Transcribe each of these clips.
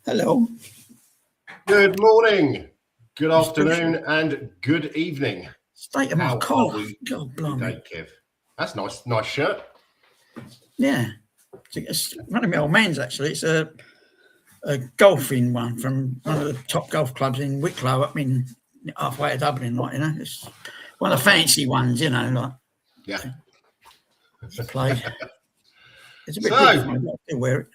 Hello. Good morning, good afternoon, and good evening. State of my collar. God blimey. Kev. That's nice shirt. Yeah. It's one of my old man's, actually. It's a golfing one from one of the top golf clubs in Wicklow, up in halfway to Dublin, like, you know. It's one of the fancy ones, you know, like. Yeah. Played. It's a bit big for me, but I still wear it.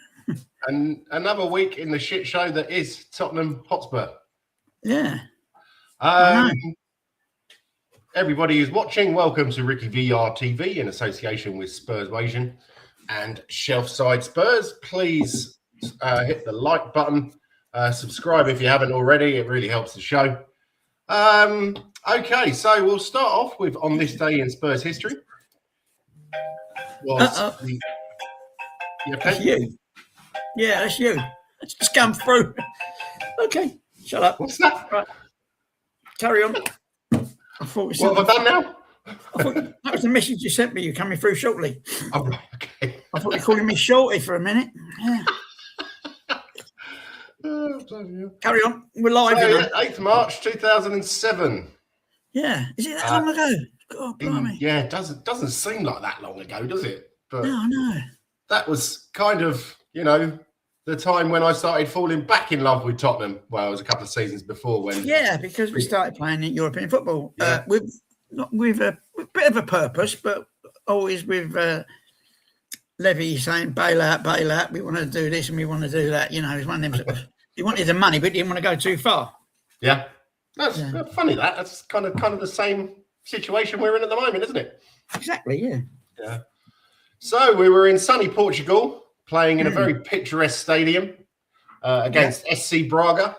And another week in the shit show that is Tottenham Hotspur. Yeah. Everybody who's watching, welcome to RickyVillaTV in association with Spurswasian and Shelfside Spurs. Please hit the like button, subscribe if you haven't already. It really helps the show. Okay, so we'll start off with on this day in Spurs history. You okay? That's you. Yeah, that's you. It's just come through. Okay, shut up. What's that? Right. Carry on. What have I done now? I thought that was the message you sent me. You're coming through shortly. Oh, okay. I thought you were calling me Shorty for a minute. Yeah. Carry on. We're live. So, 8th March 2007. Yeah. Is it that long ago? God, blimey. Yeah, it doesn't seem like that long ago, does it? But no. That was kind of, the time when I started falling back in love with Tottenham. Well, it was a couple of seasons before when. Yeah, because we started playing in European football with a bit of a purpose, but always with Levy saying, bail out. We want to do this and we want to do that. You know, it's one of them. He wanted the money, but didn't want to go too far. Yeah, that's funny. That's kind of the same situation we're in at the moment, isn't it? Exactly. Yeah. Yeah. So we were in sunny Portugal, playing in a very picturesque stadium against SC Braga.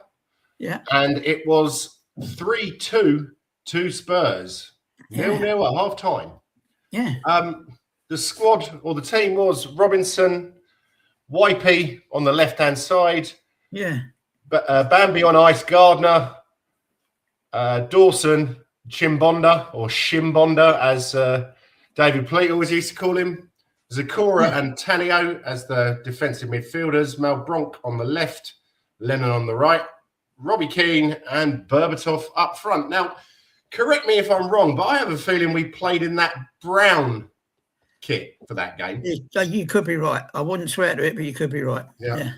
Yeah. And it was 3-2 to Spurs. 0-0 at half time. Yeah. The squad or the team was Robinson, Wipey on the left-hand side. Yeah. Bambi on ice, Gardner, Dawson, Chimbonda or Shimbonda, as David Pleat always used to call him. Zakora and Tanio as the defensive midfielders, Malbronk on the left, Lennon on the right, Robbie Keane and Berbatov up front. Now, correct me if I'm wrong, but I have a feeling we played in that brown kit for that game. You could be right. I wouldn't swear to it, but you could be right. Yeah.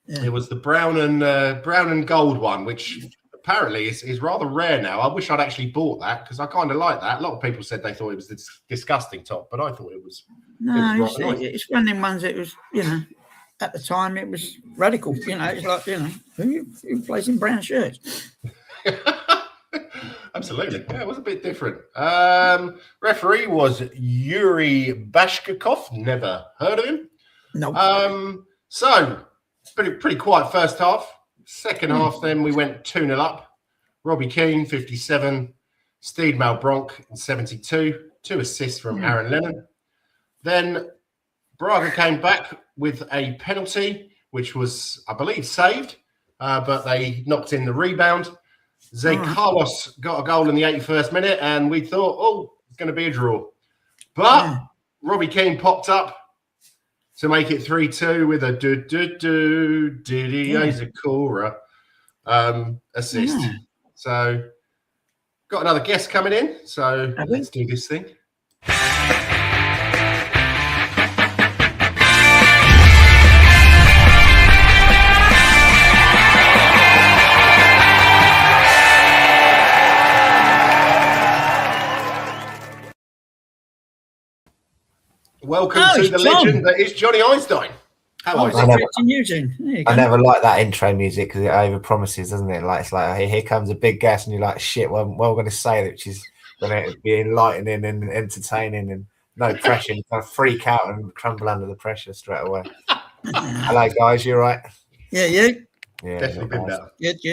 It was the brown and gold one, which apparently is rather rare now. I wish I'd actually bought that because I kind of like that. A lot of people said they thought it was this disgusting top, but I thought it was. No, it's one of them ones that was, at the time it was radical. It's like, who plays in brown shirts? Absolutely. Yeah, it was a bit different. Referee was Yuri Bashkakov. Never heard of him. No. So, pretty quiet first half. Second half, then we went 2-0 up. Robbie Keane, 57. Steve Malbronk, 72. 2 assists from Aaron Lennon. Then Braga came back with a penalty, which was, I believe, saved, but they knocked in the rebound. Zé Carlos got a goal in the 81st minute, and we thought, it's going to be a draw. But Robbie Keane popped up to make it 3-2 with a Didier Zakora assist. Yeah. So, got another guest coming in, so let's do this thing. Welcome to the legend that is Johnny Einstein. Hello. I never like that intro music because it over promises, doesn't it? Like it's like here comes a big guest, and you're like, shit. Well, we're going to say that, which is going to be enlightening and entertaining, and no pressure. You kind of freak out and crumble under the pressure straight away. Hello, guys. You all right? Yeah, you? Yeah, definitely been better. Good.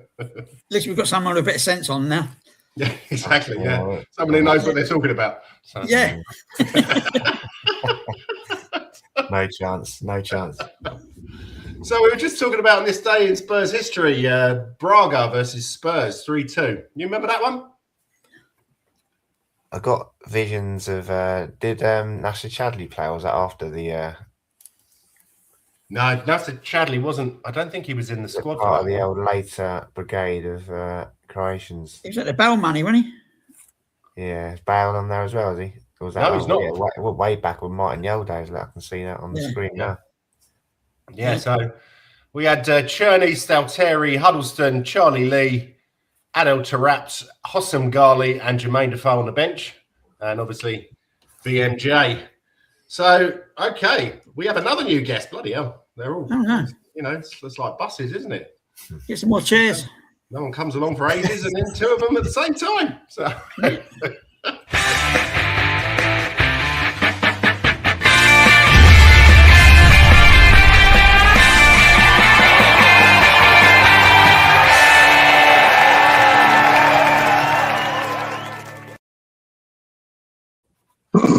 At least we've got someone with a bit of sense on now. Yeah, exactly. Yeah, someone who knows what they're talking about. So. Yeah. No chance. So we were just talking about on this day in Spurs history, Braga versus Spurs, 3-2. You remember that one? I got visions of did Nasser Chadley play, or was that after the No, Chadley wasn't. I don't think he was in the squad for Part that of the one. old later brigade of Croatians. He was at the Bell money, wasn't he? Yeah, is Bale on there as well, is he? Or was that No, he's not. Yeah, way back with Martin Yeldays. I can see that on the screen now. Yeah, so we had Cherney, Stalteri, Huddleston, Charlie Lee, Adel Tarapt, Hossam Ghali, and Jermaine Defoe on the bench, and obviously BMJ. So, okay, we have another new guest. Bloody hell, they're all, it's like buses, isn't it? Get some more chairs. No one comes along for ages, and then two of them at the same time. So.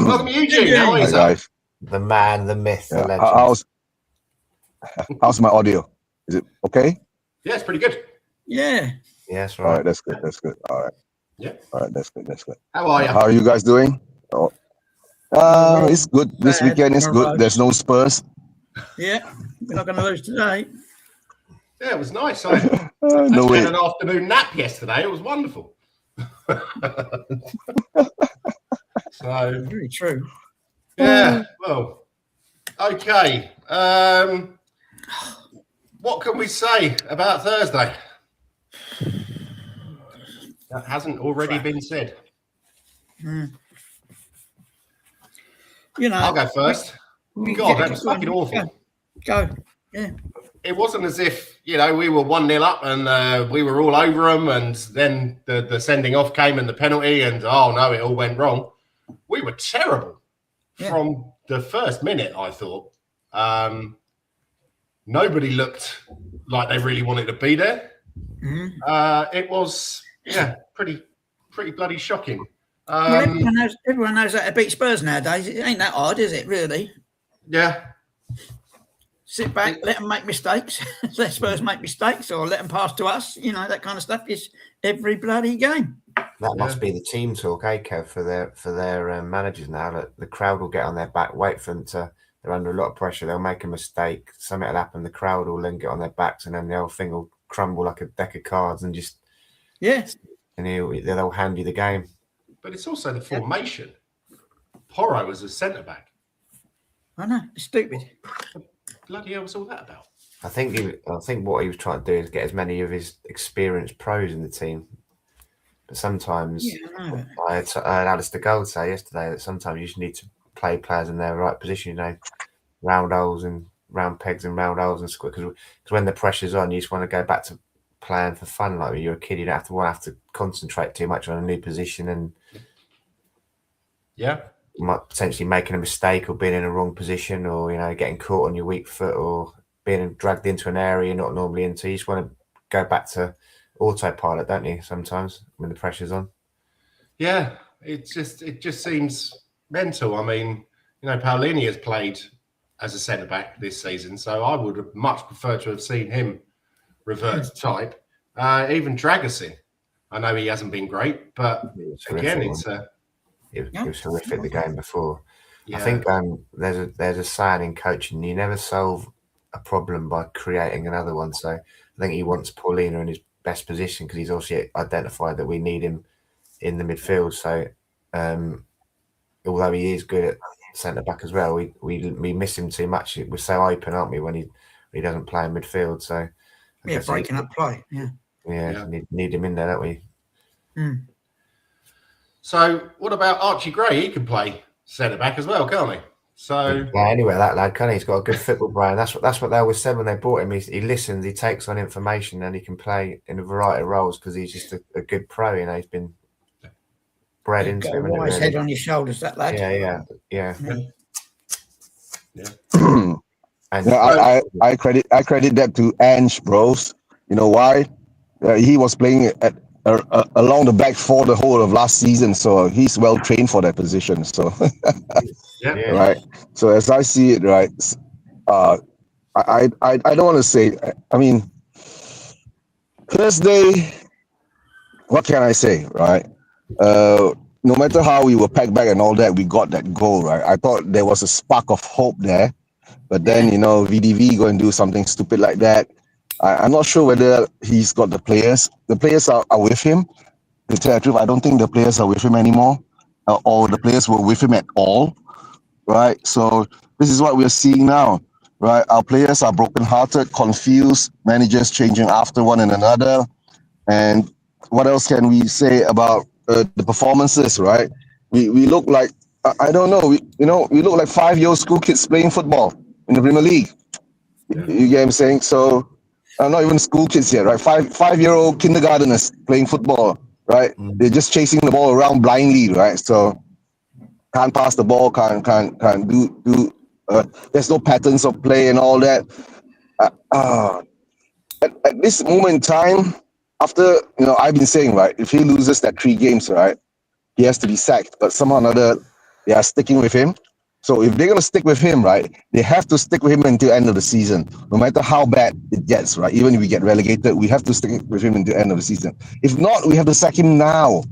Welcome, Eugene. How are you, guys? The man, the myth, the legend. How's my audio? Is it okay? Yeah, it's pretty good. Yeah. Yes, right. All right, that's good. That's good. All right. Yeah. All right, that's good. That's good. How are you? How are you guys doing? Oh. It's good. This weekend is good. There's no Spurs. Yeah, we're not going to lose today. Yeah, it was nice. I had an afternoon nap yesterday. It was wonderful. So very true. Yeah. Well. Okay. What can we say about Thursday? That hasn't already been said. You know, I'll go first. God, that was fucking awful. Go. Yeah. It wasn't as if, we were 1-0 up and we were all over them, and then the sending off came and the penalty, and oh no, it all went wrong. We were terrible from the first minute, I thought. Nobody looked like they really wanted to be there. It was, pretty bloody shocking. Everyone knows that to beat Spurs nowadays. It ain't that hard, is it, really? Yeah. Sit back, let them make mistakes. Let Spurs make mistakes or let them pass to us. That kind of stuff is every bloody game. That must be the team talk, Kev, for their managers now. That the crowd will get on their back, wait for them to. They're under a lot of pressure. They'll make a mistake. Something will happen. The crowd will then get on their backs, and then the whole thing will crumble like a deck of cards, and just and they'll hand you the game. But it's also the formation. Porro was a centre back. I know, it's stupid. What bloody hell was all that about? I think what he was trying to do is get as many of his experienced pros in the team. But sometimes, I heard Alistair Gold say yesterday that sometimes you just need to play players in their right position, round holes and round pegs and round holes and square. Because when the pressure's on, you just want to go back to playing for fun. Like when you're a kid, you don't have to concentrate too much on a new position, and you might potentially making a mistake or being in a wrong position, or getting caught on your weak foot, or being dragged into an area you're not normally into. You just want to go back to autopilot, don't you? Sometimes when the pressure's on. Yeah, it just seems mental. I mean, Paolini has played as a centre back this season, so I would have much preferred to have seen him revert to type. Even Dragusin, I know he hasn't been great, but again, it was horrific the game before. Yeah. I think there's a saying in coaching: you never solve a problem by creating another one. So I think he wants Paulina in his best position because he's also identified that we need him in the midfield. So although he is good at centre back as well, we miss him too much. We're so open, aren't we, when he doesn't play in midfield? So breaking up play. Need him in there, don't we? So what about Archie Gray? He can play centre back as well, can't he? So anyway, that lad can. He's got a good football brain. That's what they always said when they bought him. He listens, he takes on information, and he can play in a variety of roles because he's just a good pro. He's been bred into him. Wise head on your shoulders, that lad. Yeah. And I credit that to Ange, bros. You know why? He was playing along the back for the whole of last season, so he's well trained for that position. So, right. So as I see it, right, I don't want to say. I mean, Thursday. What can I say, right? No matter how we were packed back and all that, we got that goal, right? I thought there was a spark of hope there, But then, VDV go and do something stupid like that. I'm not sure whether he's got the players. The players are with him. To tell the truth, I don't think the players are with him anymore, or the players were with him at all, right? So this is what we're seeing now, right? Our players are broken-hearted, confused, managers changing after one and another. And what else can we say about the performances, right? We look like, I don't know, we look like 5-year-old school kids playing football in the Premier League. Yeah. You get what I'm saying? So, not even school kids yet, right? Five-year-old kindergarteners playing football, right? They're just chasing the ball around blindly, right? So, can't pass the ball, can't do. There's no patterns of play and all that. At this moment in time, after I've been saying, right, if he loses that 3 games, right, he has to be sacked. But somehow or another, they are sticking with him. So if they're gonna stick with him, right, they have to stick with him until the end of the season, no matter how bad it gets, right? Even if we get relegated, we have to stick with him until the end of the season. If not, we have to sack him now,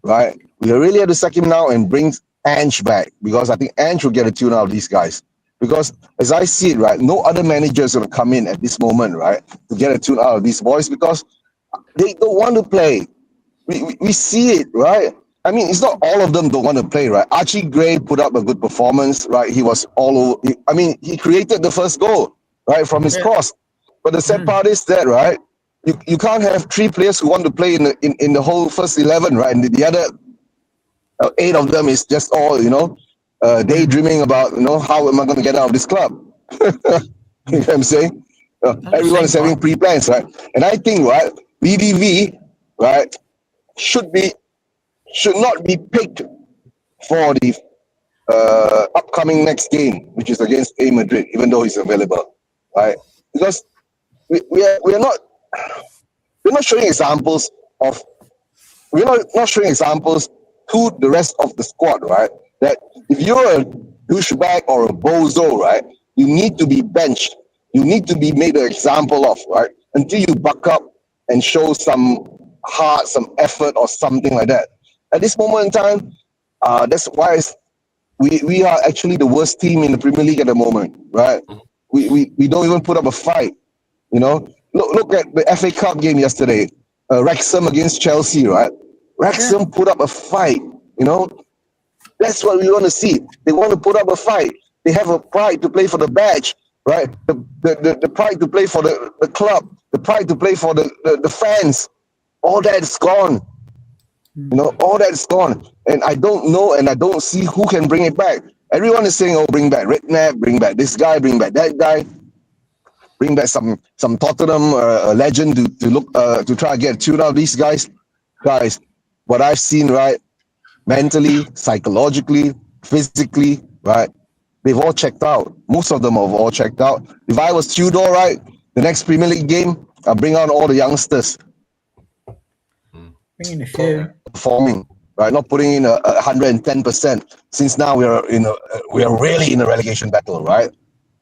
right? We really have to sack him now and bring Ange back, because I think Ange will get a tune out of these guys. Because as I see it, right, no other manager is going to come in at this moment, right, to get a tune out of these boys, because they don't want to play. We see it, right? I mean, it's not all of them don't want to play, right? Archie Gray put up a good performance, right? He was all over. He created the first goal, right, from his cross. But the sad part is that, right, you can't have 3 players who want to play in the whole first 11, right? And the other 8 of them is just all, daydreaming about, how am I going to get out of this club? You know what I'm saying? Everyone is having pre-plans, right? And I think, right, VDV, right, should not be picked for the upcoming next game, which is against A Madrid, even though he's available, right? Because we're not showing examples of to the rest of the squad, right? That if you're a douchebag or a bozo, right, you need to be benched. You need to be made an example of, right? Until you buck up and show some heart, some effort, or something like that. At this moment in time, that's why we are actually the worst team in the Premier League at the moment, right? We don't even put up a fight, Look at the FA Cup game yesterday, Wrexham against Chelsea, right? Wrexham put up a fight, That's what we want to see. They want to put up a fight. They have a pride to play for the badge, right? The pride to play for the club, the pride to play for the fans. All that's gone. All that's gone. And I don't know, and I don't see who can bring it back. Everyone is saying, oh, bring back Redknapp, bring back this guy, bring back that guy. Bring back some Tottenham legend to try to get a tune out of these guys. Guys, what I've seen, right, mentally, psychologically, physically, right, they've all checked out. Most of them have all checked out. If I was Tudor, right, the next Premier League game, I'll bring out all the youngsters. Bring in a few. Performing, right, not putting in 110%. Since now we are really in a relegation battle, right?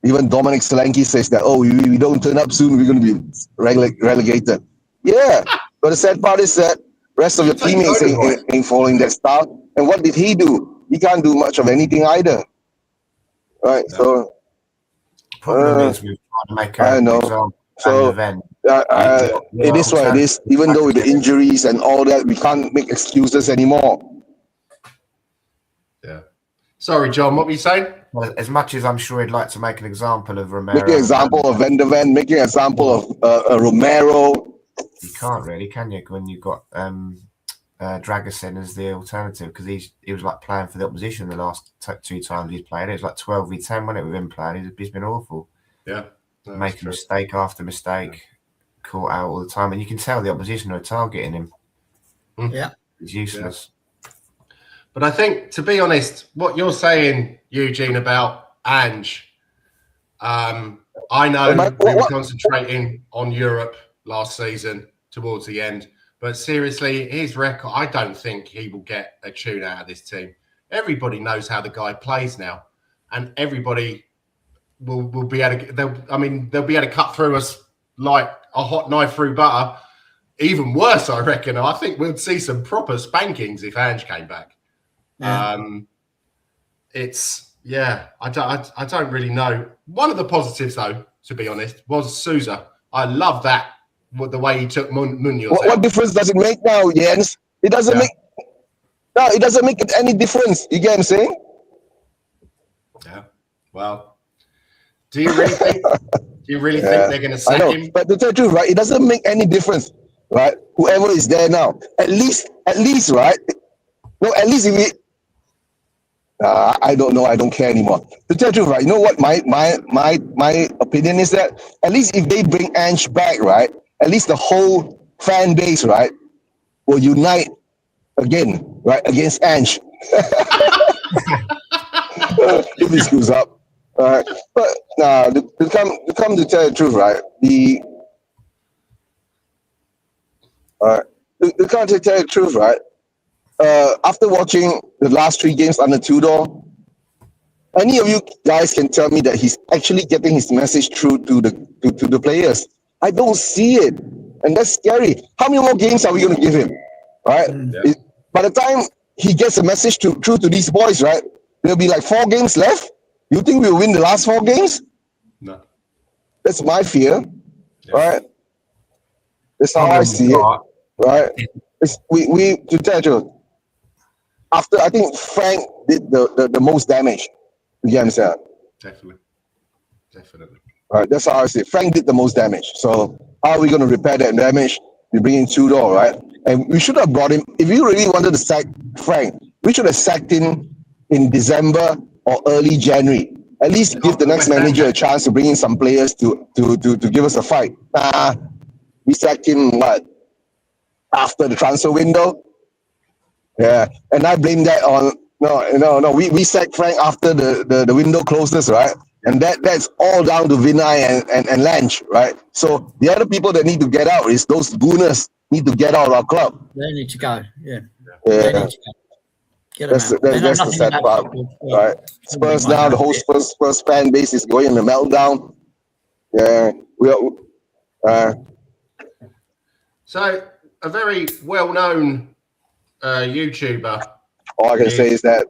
Even Dominic Solanke says that, we don't turn up soon, we're going to be relegated. Yeah, but the sad part is that rest of your teammates ain't following that style. And what did he do? He can't do much of anything either. Right, no. So... Problem is we're trying to make an example so, event. It is what it is. Even though with the injuries and all that, we can't make excuses anymore. Yeah. Sorry, John, what were you saying? Well, as much as I'm sure he'd like to make an example of Romero. Making an example of Van der Ven, making an example of Romero. You can't really, can you? When you've got Dragusin as the alternative, because he was like playing for the opposition the last 2 times he's played. It was like 12v10 when it with him playing. He's been awful. Yeah. Making mistake after mistake, caught out all the time. And you can tell the opposition are targeting him. Yeah. He's useless. Yeah. But I think, to be honest, what you're saying, Eugene, about Ange, I know we were concentrating on Europe last season towards the end, but seriously, his record, I don't think he will get a tune out of this team. Everybody knows how the guy plays now, and everybody will be able to, they'll be able to cut through us like a hot knife through butter. Even worse, I reckon. I think we'll see some proper spankings if Ange came back. Yeah. It's Yeah, I don't really know. One of the positives, though, to be honest, was Sousa. I love that, the way he took Munoz out. What difference does it make now, Jens? It doesn't make. No, it doesn't make any difference. You get what I'm saying? Yeah. Well, do you really think? Think they're going to sack him? But to tell you the truth, right, it doesn't make any difference, right? Whoever is there now, at least, right? No, at least if we. I don't know. I don't care anymore. To tell you the truth, right? You know what? My opinion is that at least if they bring Ange back, right? At least the whole fan base, right, will unite again, right, against Ange. If he screws up, but to come to tell the truth, right? To come to tell the truth, right? After watching the last 3 games under Tudor, any of you guys can tell me that he's actually getting his message through to the players. I don't see it, and that's scary. How many more games are we going to give him? Right? By the time he gets a message through to these boys, right? There'll be like 4 games left. You think we'll win the last 4 games? No. That's my fear, right? That's how I see it, right? We to tell you, after I think Frank did the most damage. You get what I'm saying? Definitely. All right, that's how I see it. Frank did the most damage. So how are we going to repair that damage? We bring in Tudor, right? And we should have brought him. If you really wanted to sack Frank, we should have sacked him in December or early January. At least give the next manager a chance to bring in some players to give us a fight. We sacked him after the transfer window. Yeah, and I blame that on no. We sacked Frank after the window closes, right? And that's all down to Vinny and Lange, right? So the other people that need to get out is those gooners need to get out of our club. They need to go. Yeah. They need to go. Get them out. That's the sad part, right? Spurs now, the whole Spurs fan base is going in a meltdown. Yeah, So a very well-known YouTuber. All I can say is that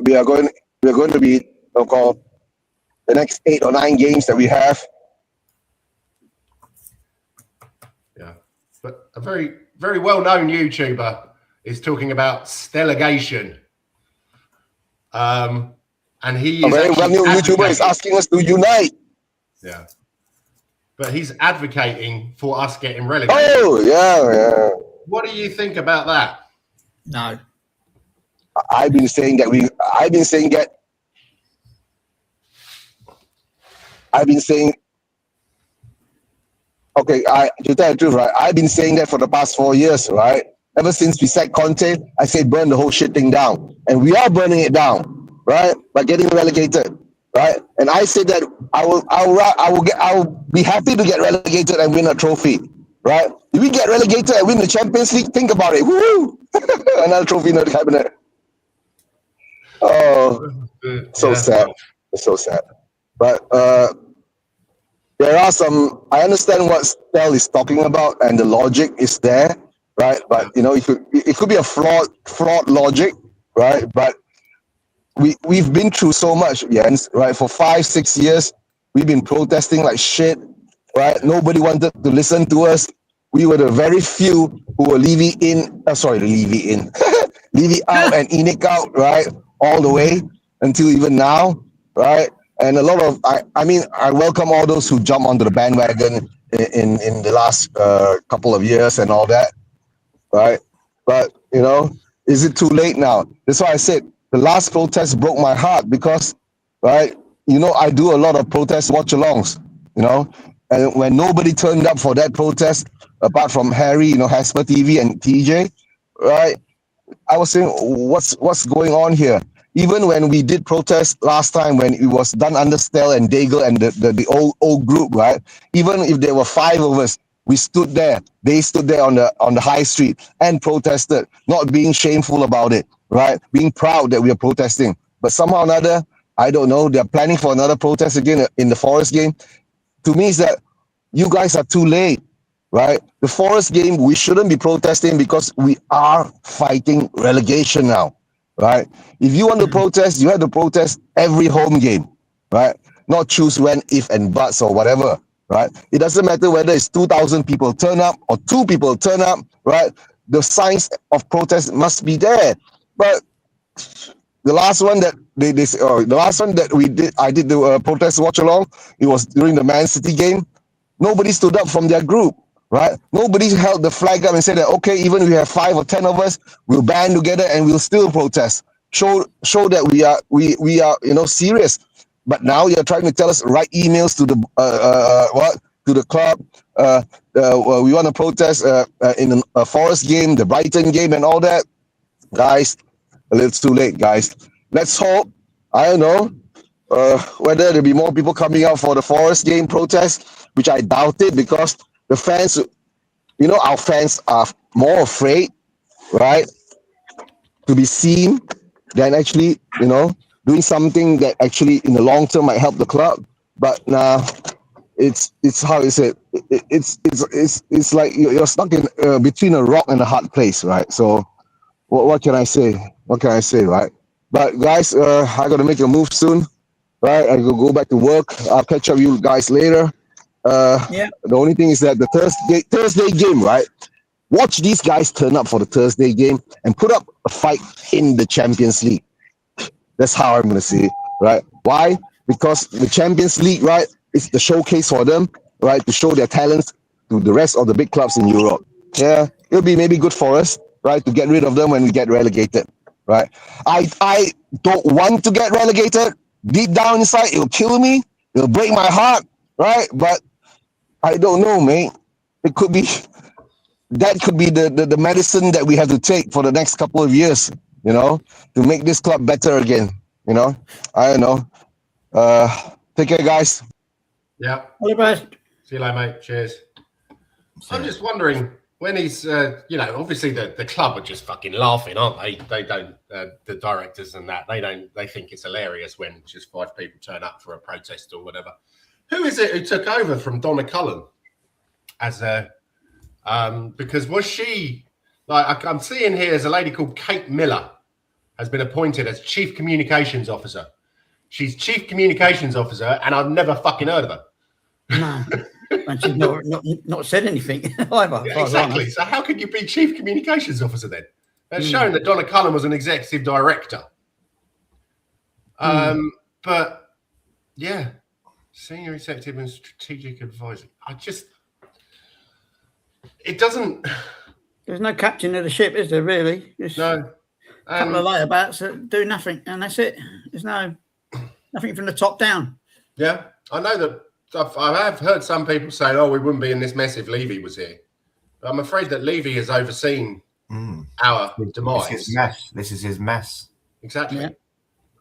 we are going to be called the next 8 or 9 games that we have. Yeah, but a very, very well-known YouTuber is talking about stellagation. And he a very well-known YouTuber is asking us to unite. Yeah. But he's advocating for us getting relegated. Oh, yeah. What do you think about that? No. I've been saying that okay, to tell the truth, right? I've been saying that for the past 4 years, right? Ever since we sacked Conte, I say burn the whole shit thing down. And we are burning it down, right? By getting relegated, right? And I said that I will be happy to get relegated and win a trophy, right? If we get relegated and win the Champions League, think about it. Woo! Another trophy in the cabinet. Oh, so sad. It's so sad. But there are some. I understand what Stel is talking about, and the logic is there, right? But it could be a flawed logic, right? But we've been through so much, Jens, right? For 5-6 years, we've been protesting like shit, right? Nobody wanted to listen to us. We were the very few who were Levy out and Enoch out, right? All the way until even now, right? And a lot of, I welcome all those who jump onto the bandwagon in the last couple of years and all that, right? But, is it too late now? That's why I said the last protest broke my heart because, right, I do a lot of protest watch-alongs, and when nobody turned up for that protest, apart from Harry, Hasper TV and TJ, right, I was saying, what's going on here? Even when we did protest last time, when it was done under Stel and Daigle and the old group, right? Even if there were 5 of us, we stood there. They stood there on the high street and protested, not being shameful about it, right? Being proud that we are protesting. But somehow or another, I don't know, they're planning for another protest again in the Forest game. To me, it's that you guys are too late, right? The Forest game, we shouldn't be protesting because we are fighting relegation now. right? If you want to protest, you have to protest every home game, right? Not choose when, if, and buts or whatever, right? It doesn't matter whether it's 2,000 people turn up or 2 people turn up, right? The signs of protest must be there. But the last one that the last one that I did the protest watch along. It was during the Man City game. Nobody stood up from their group, right? Nobody held the flag up and said that, okay, even if we have 5 or 10 of us, we'll band together and we'll still protest. Show that we are serious. But now you're trying to tell us, write emails to the to the club. We want to protest in a Forest game, the Brighton game, and all that. Guys, a little too late, guys. Let's hope. I don't know whether there'll be more people coming out for the Forest game protest, which I doubt it, because the fans, our fans are more afraid, right, to be seen than actually, doing something that actually in the long term might help the club. But now, it's how is it? It's like you're stuck in between a rock and a hard place, right? So, what can I say? What can I say, right? But guys, I got to make a move soon, right? I go back to work. I'll catch up with you guys later. The only thing is that the Thursday game, right? Watch these guys turn up for the Thursday game and put up a fight in the Champions League. That's how I'm gonna see it, right? Why? Because the Champions League, right, is the showcase for them, right, to show their talents to the rest of the big clubs in Europe. Yeah, it'll be maybe good for us, right, to get rid of them when we get relegated, right? I don't want to get relegated. Deep down inside, it'll kill me. It'll break my heart, right? But I don't know, mate. It could be that could be the medicine that we have to take for the next couple of years, to make this club better again. I don't know. Take care, guys. Yeah. All the best. See you later, mate. Cheers. I'm just wondering when he's, obviously the club are just fucking laughing, aren't they? They don't, the directors and that, they think it's hilarious when just 5 people turn up for a protest or whatever. Who is it who took over from Donna Cullen as a, because was she, like, I'm seeing here as a lady called Kate Miller has been appointed as Chief Communications Officer. She's Chief Communications Officer, and I've never fucking heard of her. No, and she's not said anything either. Yeah, exactly. So how could you be Chief Communications Officer then? It's shown that Donna Cullen was an Executive Director. But yeah, Senior Executive and Strategic Advisor. It doesn't. There's no captain of the ship, is there? Really? Just no. A couple of layabouts that do nothing, and that's it. There's nothing from the top down. Yeah, I know that. I have heard some people say, "Oh, we wouldn't be in this mess if Levy was here." But I'm afraid that Levy has overseen our demise. This is his mess. Exactly. Yeah.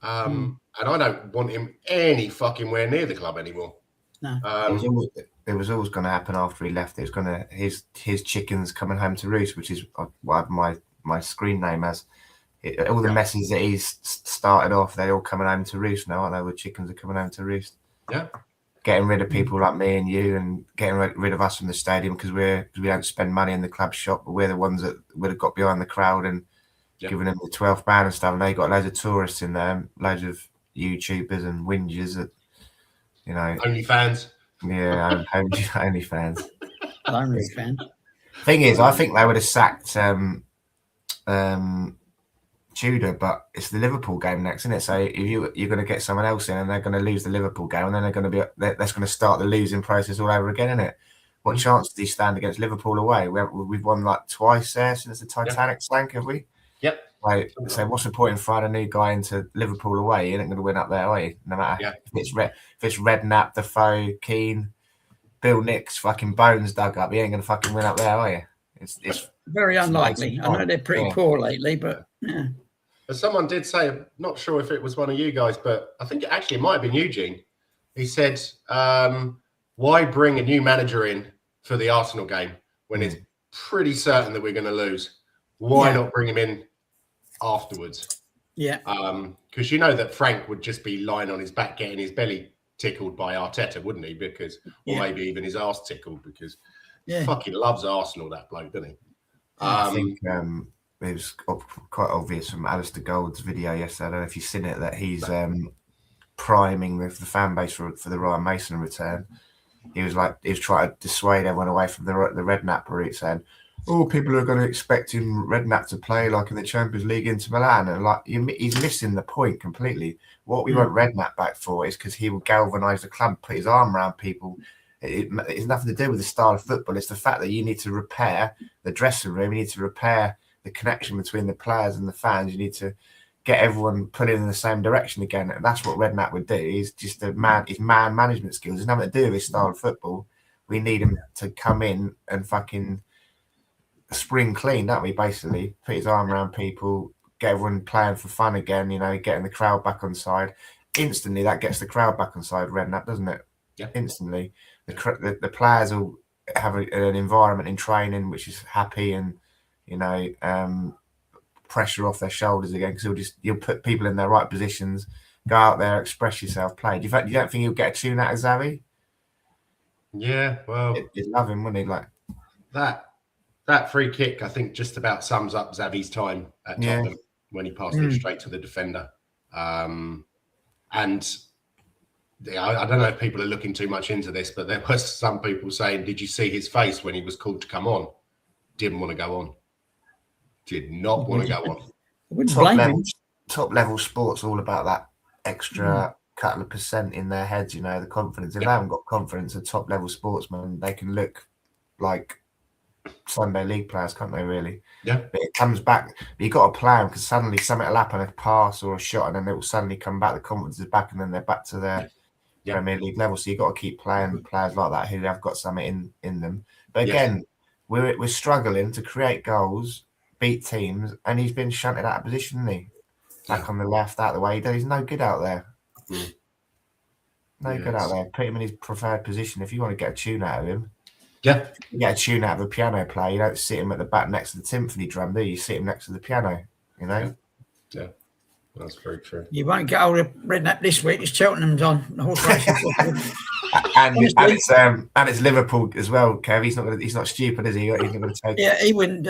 And I don't want him any fucking where near the club anymore. No. It was always going to happen after he left. It was going to his chickens coming home to roost, which is what my screen name as. All the messes that he's started off, they're all coming home to roost now, aren't they? The chickens are coming home to roost. Yeah. Getting rid of people like me and you, and getting rid of us from the stadium because we don't spend money in the club shop, but we're the ones that would have got behind the crowd and giving them the £12 and stuff. And they got loads of tourists in there, loads of YouTubers and whingers that, OnlyFans. Yeah, OnlyFans. OnlyFans. Thing is, I think they would have sacked Tudor, but it's the Liverpool game next, isn't it? So if you're going to get someone else in, and they're going to lose the Liverpool game, and then that's going to start the losing process all over again, isn't it? What chance do you stand against Liverpool away? We've won like twice there since the Titanic sank, have we? Yep. So what's the point in throwing a new guy into Liverpool away? You ain't going to win up there, are you? No matter if it's Redknapp, Defoe, Keane, Bill Nix, fucking Bones dug up, you ain't going to fucking win up there, are you? It's very unlikely. I know they're pretty poor lately, but yeah. As someone did say, I'm not sure if it was one of you guys, but I think it might have been Eugene. He said, why bring a new manager in for the Arsenal game when it's pretty certain that we're going to lose? Why not bring him in afterwards? Yeah. Because you know that Frank would just be lying on his back getting his belly tickled by Arteta, wouldn't he? Or maybe even his arse tickled because he fucking loves Arsenal, that bloke, doesn't he? I think it was quite obvious from Alistair Gold's video yesterday. I don't know if you've seen it, that he's priming the fan base for the Ryan Mason return. He was trying to dissuade everyone away from the Redknapp route, saying, "Oh, people are going to expect him Redknapp to play like in the Champions League into Milan," and he's missing the point completely. What we want Redknapp back for is because he will galvanise the club, put his arm around people. It's nothing to do with the style of football. It's the fact that you need to repair the dressing room. You need to repair the connection between the players and the fans. You need to get everyone pulling in the same direction again. And that's what Redknapp would do. He's just his man management skills. There's nothing to do with his style of football. We need him to come in and fucking spring clean, don't we? Basically, put his arm around people, get everyone playing for fun again. Getting the crowd back on side. Instantly, that gets the crowd back on side. Redknapp, doesn't it? Yeah. Instantly, the players will have an environment in training which is happy and pressure off their shoulders again, because you'll put people in their right positions, go out there, express yourself, play. You don't think he'll get a tune out of Xavi? Yeah, well, he'd love him, wouldn't he? Like that free kick, I think, just about sums up Xavi's time at Tottenham when he passed it straight to the defender. And I don't know if people are looking too much into this, but there was some people saying, "Did you see his face when he was called to come on? Didn't want to go on. Did not want to go on." Top level sports all about that extra couple of percent in their heads. The confidence. If they haven't got confidence, a top level sportsman, they can look like Sunday league players, can't they? Really? Yeah. But it comes back. You've got to play them, because suddenly something will happen, a pass or a shot, and then it will suddenly come back. The confidence is back, and then they're back to their Premier League level. So you've got to keep playing players like that who have got something in them. But again, we're struggling to create goals, beat teams, and he's been shunted out of position, isn't he? Back on the left, out the way. He's no good out there. No good out there. Put him in his preferred position. If you want to get a tune out of him, you get a tune out of a piano player. You don't sit him at the back next to the timpani drum, do you? You sit him next to the piano, Yeah, that's very true. You won't get hold of Redknapp this week. It's Cheltenham's on the horse racing. and it's Liverpool as well, Kev. He's not stupid, is he? He's not going to take. Yeah, he wouldn't.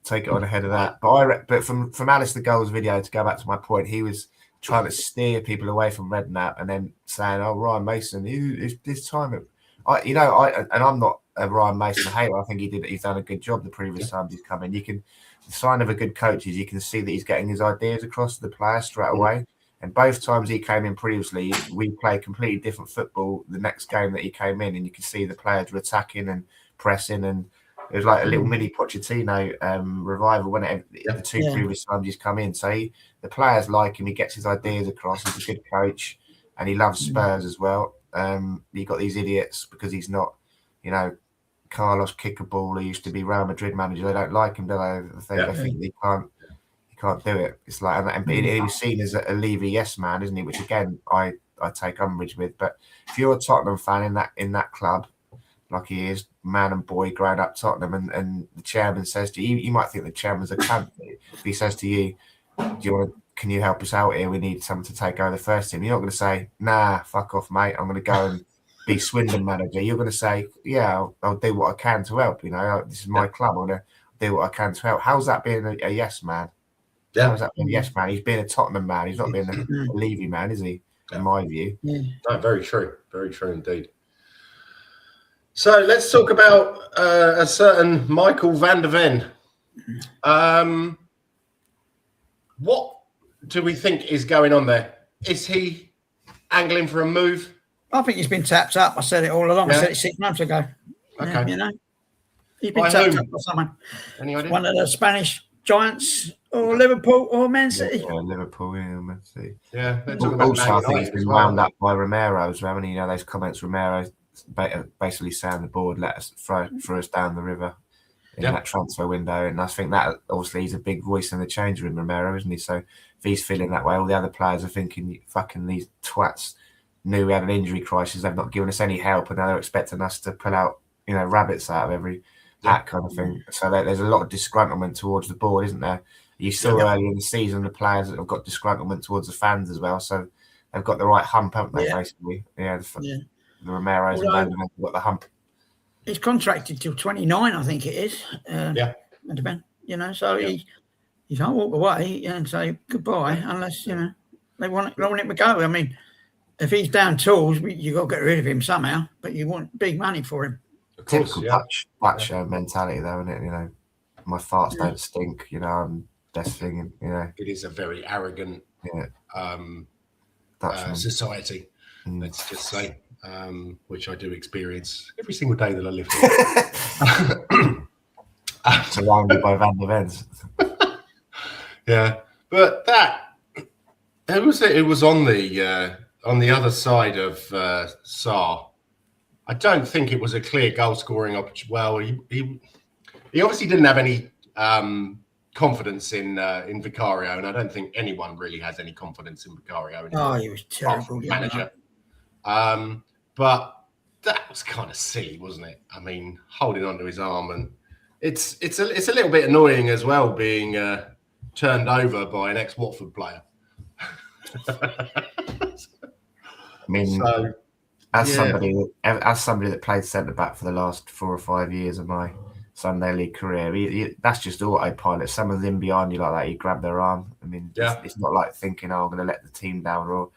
Take it on ahead of that. But from Alistair Gold's video, to go back to my point, he was trying to steer people away from Redknapp and then saying, "Oh, Ryan Mason, this time." I'm not a Ryan Mason hater. I think he's done a good job the previous times he's come in. The sign of a good coach is you can see that he's getting his ideas across to the players straight away. And both times he came in previously, we played completely different football the next game that he came in, and you could see the players were attacking and pressing, and it was like a little mini Pochettino revival when the two previous times he's come in. So the players like him, he gets his ideas across, he's a good coach, and he loves Spurs as well. You got these idiots because he's not, Carlos Kickaball, who used to be Real Madrid manager. They don't like him, do they? They think he can't do it. It's like, and he was seen as a Levy yes man, isn't he? Which again, I take umbrage with. But if you're a Tottenham fan in that club, like he is, man and boy growing up Tottenham, and the chairman says to you, you might think the chairman's a cunt. If he says to you, can you help us out here? We need someone to take over the first team. You're not going to say, "Nah, fuck off, mate. I'm going to go and be Swindon manager." You're going to say, "Yeah, I'll do what I can to help. This is my club. I'm going to do what I can to help." How's that being a yes man? Yeah. How's that being a yes man? He's being a Tottenham man. He's not being a Levy man, is he? In my view. Yeah. No, very true. Very true indeed. So let's talk about a certain Michael van der Ven. What do we think is going on there? Is he angling for a move? I think he's been tapped up. I said it all along. I said it 6 months ago. Okay. He's been tapped up by someone. Any idea? One of the Spanish giants, or Liverpool, or Man City. Yeah, Liverpool, Man City. Yeah. Also, I think he's been wound up by Romero as well. And those comments, Romero basically saying the board let us throw us down the river in that transfer window. And I think that obviously he's a big voice in the change room, Romero, isn't he? So if he's feeling that way, all the other players are thinking, fucking these twats knew we had an injury crisis. They've not given us any help, and now they're expecting us to pull out, rabbits out of every hat kind of thing. So there's a lot of disgruntlement towards the board, isn't there? You saw earlier in the season the players that have got disgruntlement towards the fans as well. So they've got the right hump, haven't they? Basically, the Romero's and Van der Ven have got the hump. He's contracted till 29, I think it is. So he can't walk away and say goodbye unless they want him to go. I mean, if he's down tools, you got to get rid of him somehow. But you want big money for him. Of course, typical black show mentality, though, isn't it? My farts don't stink. I'm best thing. It is a very arrogant society. Let's just say, which I do experience every single day that I live here. Surrounded by Van der Vens. Yeah, but it was on the other side of Sarr. I don't think it was a clear goal scoring opportunity. Well, he obviously didn't have any confidence in Vicario, and I don't think anyone really has any confidence in Vicario. He was terrible, manager. But that was kind of silly, wasn't it? I mean, holding onto his arm, and it's a little bit annoying as well, being turned over by an ex-Watford player. I mean, as somebody that played centre back for the last 4 or 5 years of my Sunday League career, that's just autopilot. Someone's in behind you like that, you grab their arm. I mean, it's not like thinking, I'm going to let the team down, or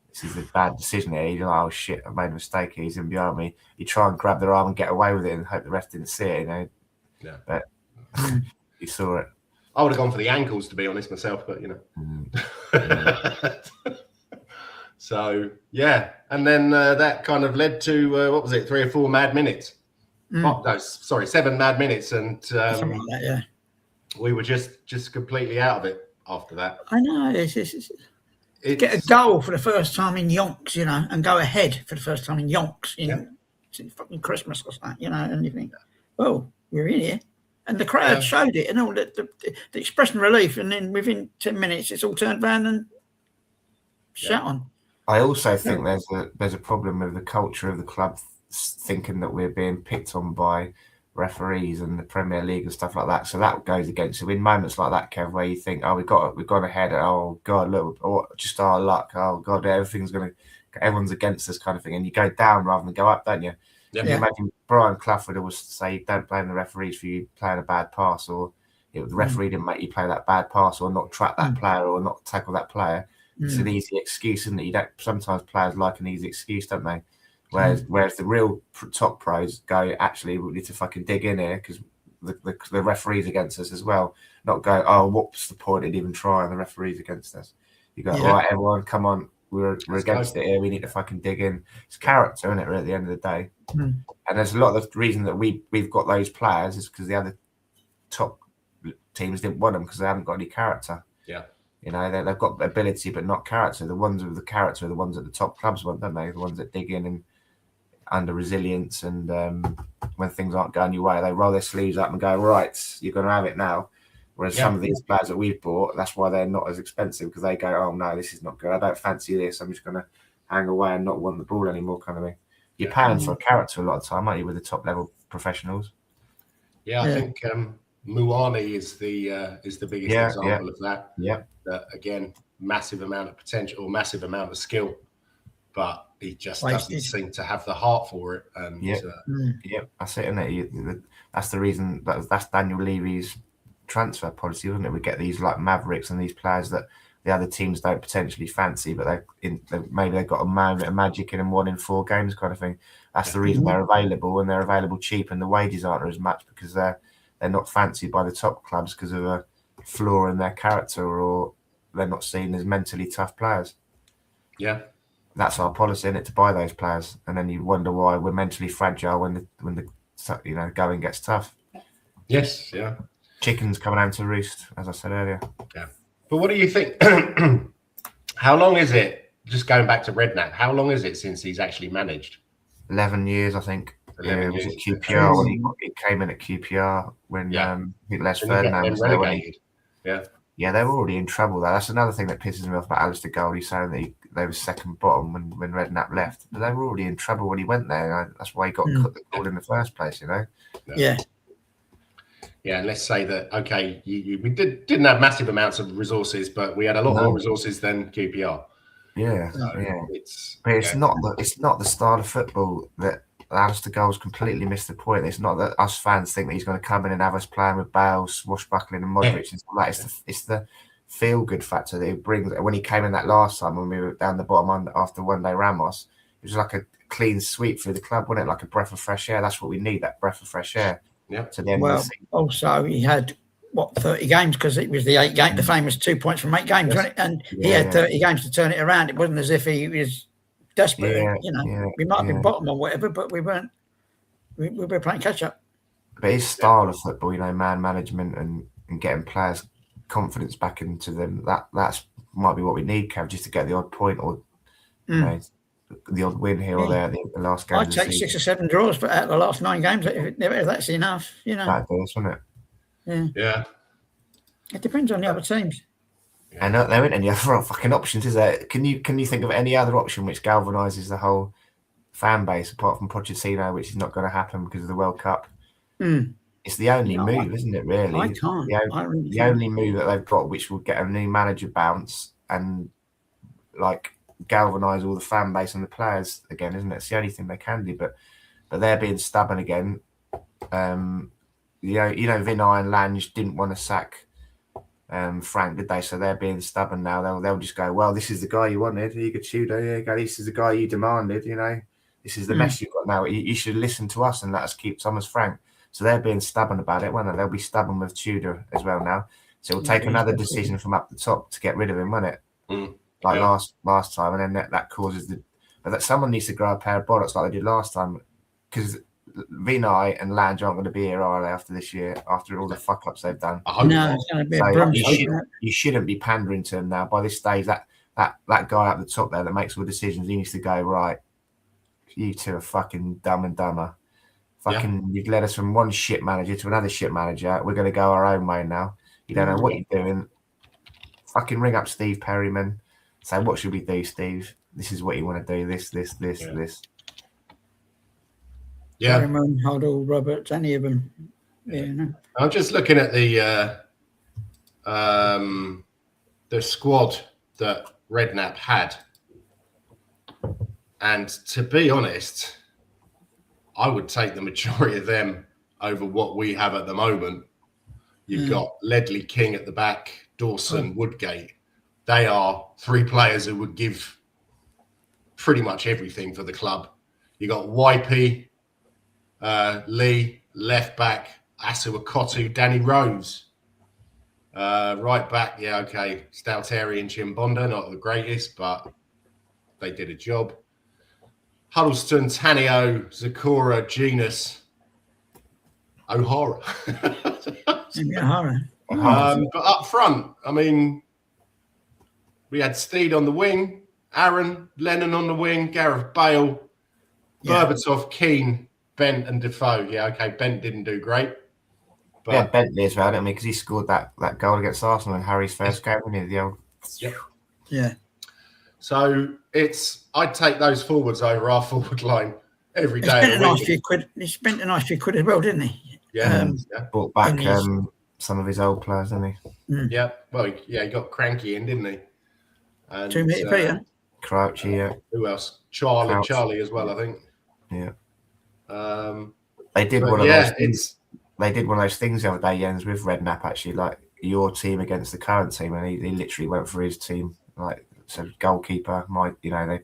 this is a bad decision here. You're like, oh shit, I've made a mistake here. He's in behind me. You try and grab their arm and get away with it and hope the ref didn't see it, Yeah. But you saw it. I would have gone for the ankles, to be honest, myself, but So, and then that kind of led to, what was it, 3 or 4 mad minutes? 7 mad minutes, and something like that, we were just completely out of it after that. I know. It's get a goal for the first time in yonks, and go ahead for the first time in yonks. It's fucking Christmas or something, and you think, oh, we're in here. And the crowd showed it, and all the expression of relief, and then within 10 minutes, it's all turned around and shut on. I also think there's a problem with the culture of the club thinking that we're being picked on by referees and the Premier League and stuff like that. So that goes against it. In moments like that, Kev, where you think, oh, we've gone ahead. Oh God, look, or just our luck. Oh God, everyone's against us, kind of thing. And you go down rather than go up, don't you? Yeah. Can you imagine Brian Clough would always say, don't blame the referees for you playing a bad pass, or the referee didn't make you play that bad pass, or not track that player, or not tackle that player. It's an easy excuse, isn't it? Sometimes players like an easy excuse, don't they? Whereas the real top pros go, actually, we need to fucking dig in here because the referee's against us as well. Not go, oh, what's the point in even trying? The referee's against us. You go, all right, everyone, come on. We're against it here. We need to fucking dig in. It's character, isn't it, at the end of the day? And there's a lot of the reason that we've got those players is because the other top teams didn't want them because they haven't got any character. Yeah. They've got ability but not character. The ones with the character are the ones that the top clubs want, don't they? The ones that dig in and under resilience, and when things aren't going your way, they roll their sleeves up and go, right, you're going to have it now. Whereas some of these players that we've bought, that's why they're not as expensive, because they go, oh no, this is not good. I don't fancy this. I'm just going to hang away and not want the ball anymore, kind of thing. You're paying for a character a lot of the time, aren't you, with the top level professionals? Yeah, I think Muani is the biggest example of that. Yeah. Again, massive amount of potential, or massive amount of skill, but he just doesn't seem to have the heart for it. And that's it, isn't it? That's the reason. That's Daniel Levy's transfer policy, isn't it? We get these like Mavericks and these players that the other teams don't potentially fancy, but maybe they've got a moment of magic in them, 1 in 4 games, kind of thing. That's the reason they're available, and they're available cheap, and the wages aren't as much because they're not fancied by the top clubs because of a flaw in their character, or they're not seen as mentally tough players. Yeah. That's our policy, isn't it, to buy those players, and then you wonder why we're mentally fragile when the going gets tough. Yes, yeah. Chickens coming home to roost, as I said earlier. Yeah, but what do you think? How long is it? Just going back to Redknapp, how long is it since he's actually managed? 11 years, I think. 11 years. It was at QPR when he came in at QPR when Les Ferdinand was there. Yeah, they were already in trouble there. That's another thing that pisses me off about Alistair Goldie, saying that they were second bottom when Redknapp left. But they were already in trouble when he went there. That's why he got called in the first place, Yeah. Yeah, and let's say that, okay, we didn't have massive amounts of resources, but we had a lot more resources than QPR. Yeah, So It's not the style of football that Alistair Gold's completely missed the point. It's not that us fans think that he's going to come in and have us playing with Bale, swashbuckling, and Modric. It's the feel-good factor that he brings. When he came in that last time, when we were down the bottom after one day Ramos, it was like a clean sweep through the club, wasn't it? Like a breath of fresh air. That's what we need, that breath of fresh air. Yeah. To the end of the season. Also, he had 30 games, because it was the famous 2 points from 8 games, wasn't it? And he had 30 games to turn it around. It wasn't as if he was desperate. We might have been bottom or whatever, but we weren't. We were playing catch up. But his style of football, man management and getting players' confidence back into them, that's might be what we need, Kev, just to get the odd point or the odd win here or there at the last game. I'd take 6 or 7 draws out of the last 9 games if that's enough. That does, wouldn't it? Yeah. It depends on the other teams. And there isn't any other fucking options, is there? Can you think of any other option which galvanises the whole fan base apart from Pochettino, which is not going to happen because of the World Cup? It's the only move, isn't it? Really, I can't. The only move that they've got, which will get a new manager bounce and like galvanise all the fan base and the players again, isn't it? It's the only thing they can do. But they're being stubborn again. Vinny and Lange didn't want to sack Frank, did they? So they're being stubborn now. They'll just go, well, this is the guy you wanted. You could Tudor. Yeah, go. This is the guy you demanded. This is the mess you've got now. You should listen to us and let us keep Thomas Frank. So they're being stubborn about it, won't they? They'll be stubborn with Tudor as well now. So it'll take another decision from up the top to get rid of him, won't it? Like last time, and then that causes but that someone needs to grow a pair of bollocks like they did last time, because Vinny and Lange aren't going to be here, are they, after this year, after all the fuck ups they've done? No, it's going to be a brum. You shouldn't be pandering to them now. By this stage, that guy up the top there that makes all the decisions, he needs to go, right, you two are fucking dumb and dumber. You've led us from one shit manager to another shit manager. We're going to go our own way now. You don't know what you're doing. Fucking ring up Steve Perryman. Say, what should we do, Steve? This is what you want to do. This. Yeah. Perryman, Hoddle, Roberts, any of them. I'm just looking at the squad that Redknapp had. And to be honest, I would take the majority of them over what we have at the moment. You've got Ledley, King at the back, Dawson, Woodgate. They are 3 players who would give pretty much everything for the club. You got Wipey, Lee, left back, Asu Akotu, Danny Rose. Right back, Stalteri and Chimbonda, not the greatest, but they did a job. Huddleston, Tanio, Zakora, Genus, O'Hara. But up front, I mean, we had Steed on the wing, Aaron, Lennon on the wing, Gareth Bale, Berbatov, Keane, Bent and Defoe. Bent didn't do great. But Bentley as well, because he scored that goal against Arsenal in Harry's first game, didn't he? Yeah. So I'd take those forwards over our forward line every day. He spent a nice few quid as well, didn't he? Brought back some of his old players, didn't he? Yeah. Well, he got Cranky in, didn't he? And 2 metre Peter. Crouchy, Who else? Charlie as well, I think. Yeah. They did one of those things. They did one of those things the other day, Jens, with Redknapp, actually, like your team against the current team, and he literally went for his team, like, so goalkeeper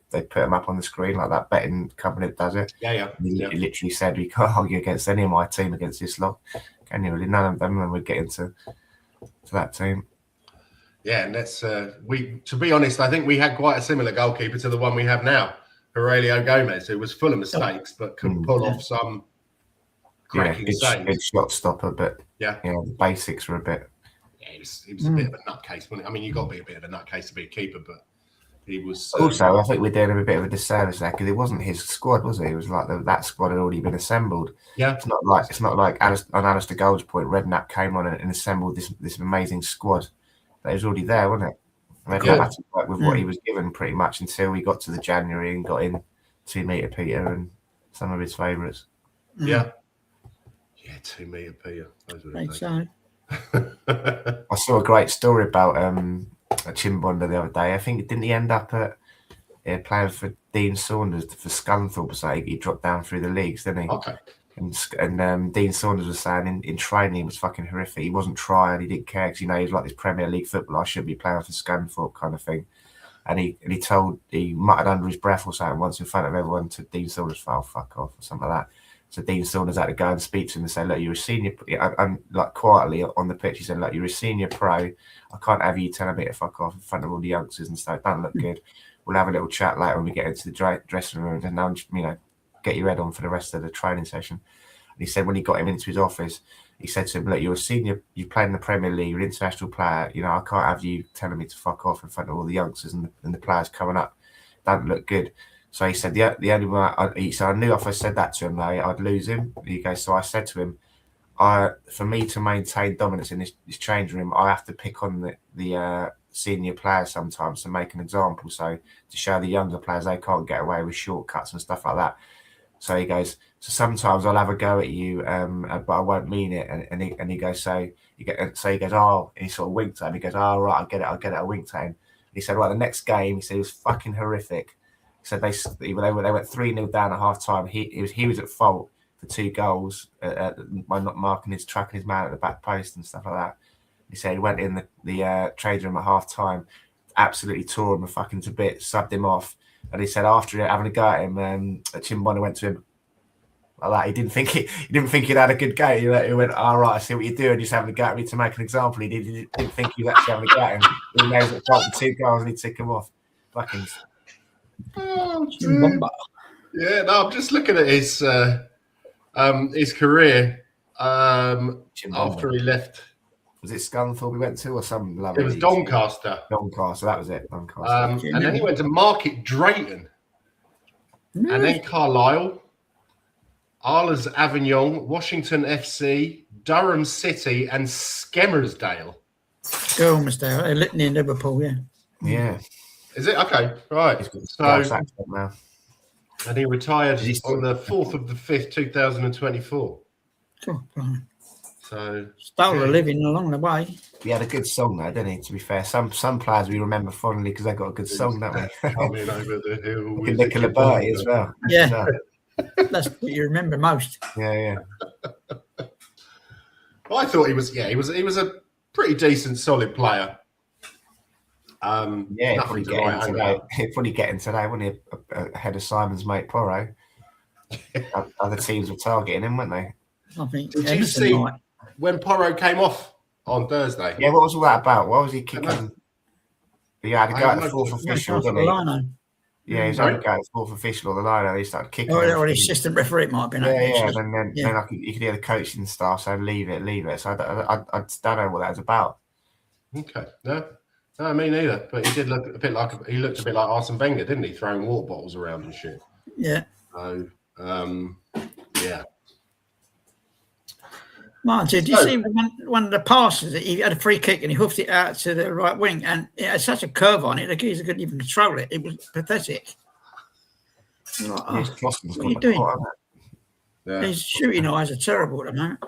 they put him up on the screen like that betting company that does it. He literally said, we can't argue against any of my team against this lot. Can you really? None of them would get into that team. Yeah, and that's to be honest, I think we had quite a similar goalkeeper to the one we have now, Aurelio Gomez, who was full of mistakes but could pull off some cracking saves. Good shot stopper, but the basics were a bit. Yeah, he was a bit of a nutcase, wasn't he? I mean, you got to be a bit of a nutcase to be a keeper, but he was. Also, I think we're doing him a bit of a disservice there because it wasn't his squad, was it? It was like that squad had already been assembled. Yeah, it's not like on Alistair Gold's point, Redknapp came on and assembled this amazing squad that was already there, wasn't it? Redknapp had to work with what he was given pretty much until we got to the January and got in 2 metre Peter and some of his favourites. Yeah, 2 metre Peter. I saw a great story about Chimbonda the other day. I think didn't he end up playing for Dean Saunders for Scunthorpe, so he dropped down through the leagues, didn't he? Okay. And Dean Saunders was saying in training he was fucking horrific. He wasn't trying, he didn't care because he was like this Premier League footballer. I shouldn't be playing for Scunthorpe kind of thing. And he muttered under his breath or something once in front of everyone to Dean Saunders, "Oh, fuck off," or something like that. So Dean Saunders had to go and speak to him and say, "Look, you're a senior," and like quietly on the pitch, he said, "Look, you're a senior pro. I can't have you telling me to fuck off in front of all the youngsters and stuff. It don't look good. We'll have a little chat later when we get into the dressing room, and now, get your head on for the rest of the training session." And he said when he got him into his office, he said to him, "Look, you're a senior. You played in the Premier League. You're an international player. I can't have you telling me to fuck off in front of all the youngsters and the players coming up. Don't look good." So he said the only way I knew if I said that to him, though, I'd lose him. He goes, so I said to him, for me to maintain dominance in this change room, I have to pick on the senior players sometimes to make an example. So to show the younger players they can't get away with shortcuts and stuff like that. So he goes, so sometimes I'll have a go at you, but I won't mean it. And he goes, oh, and he sort of winked at him. He goes, oh, right, I'll get it. I winked at him. He said, right, the next game, he said, it was fucking horrific. He said they went 3-0 down at half time. He was at fault for 2 goals by not tracking his man at the back post and stuff like that. He said he went in the trade room at half time, absolutely tore him fucking to bits, subbed him off. And he said after having a go at him, Chimbona went to him like that. He didn't think he'd had a good game. He went, all right, I see what you're doing, just having a go at me to make an example. He didn't think he was actually having a go at him. He knows it fault for 2 goals and he took him off. Fucking. Oh, yeah, no, I'm just looking at his career after he left. Was it Scunthorpe we went to or some lovely? It was Doncaster. Doncaster, that was it. Doncaster. And then he went to Market Drayton. And then Carlisle, Arles Avignon, Washington FC, Durham City, and Skelmersdale. Skelmersdale, Litany in Liverpool, yeah. Yeah. Is it? Okay, right. So, now. and he retired on the 4th of the 5th, 2024. Oh, right. So stole a living along the way. He had a good song though, didn't he? To be fair, some players we remember fondly because they got a good song, don't we? Coming over the hill with Nicola Bertie as well. Yeah, that's what you remember most. Yeah. I thought he was a pretty decent, solid player. Yeah, probably getting today, wouldn't he? Ahead of Simon's mate Porro. Other teams were targeting him, weren't they? I think. Did you see when Porro came off on Thursday? Yeah, what was all that about? Why was he kicking? He had to go at the 4th official, didn't he? Yeah, he's only going at the 4th official on the line, and he started kicking. Or the assistant referee it might have been. Then you could hear the coaching staff saying, "Leave it." So I don't know what that was about. Okay, no, me neither. But he did look a bit like Arsene Wenger, didn't he? Throwing water bottles around and shit. Yeah. So, yeah. Martin, did you see one of the passes that he had a free kick and he hoofed it out to the right wing and it had such a curve on it, the geezer couldn't even control it. It was pathetic. Like, what are you doing? Yeah. His shooting eyes are terrible at the moment.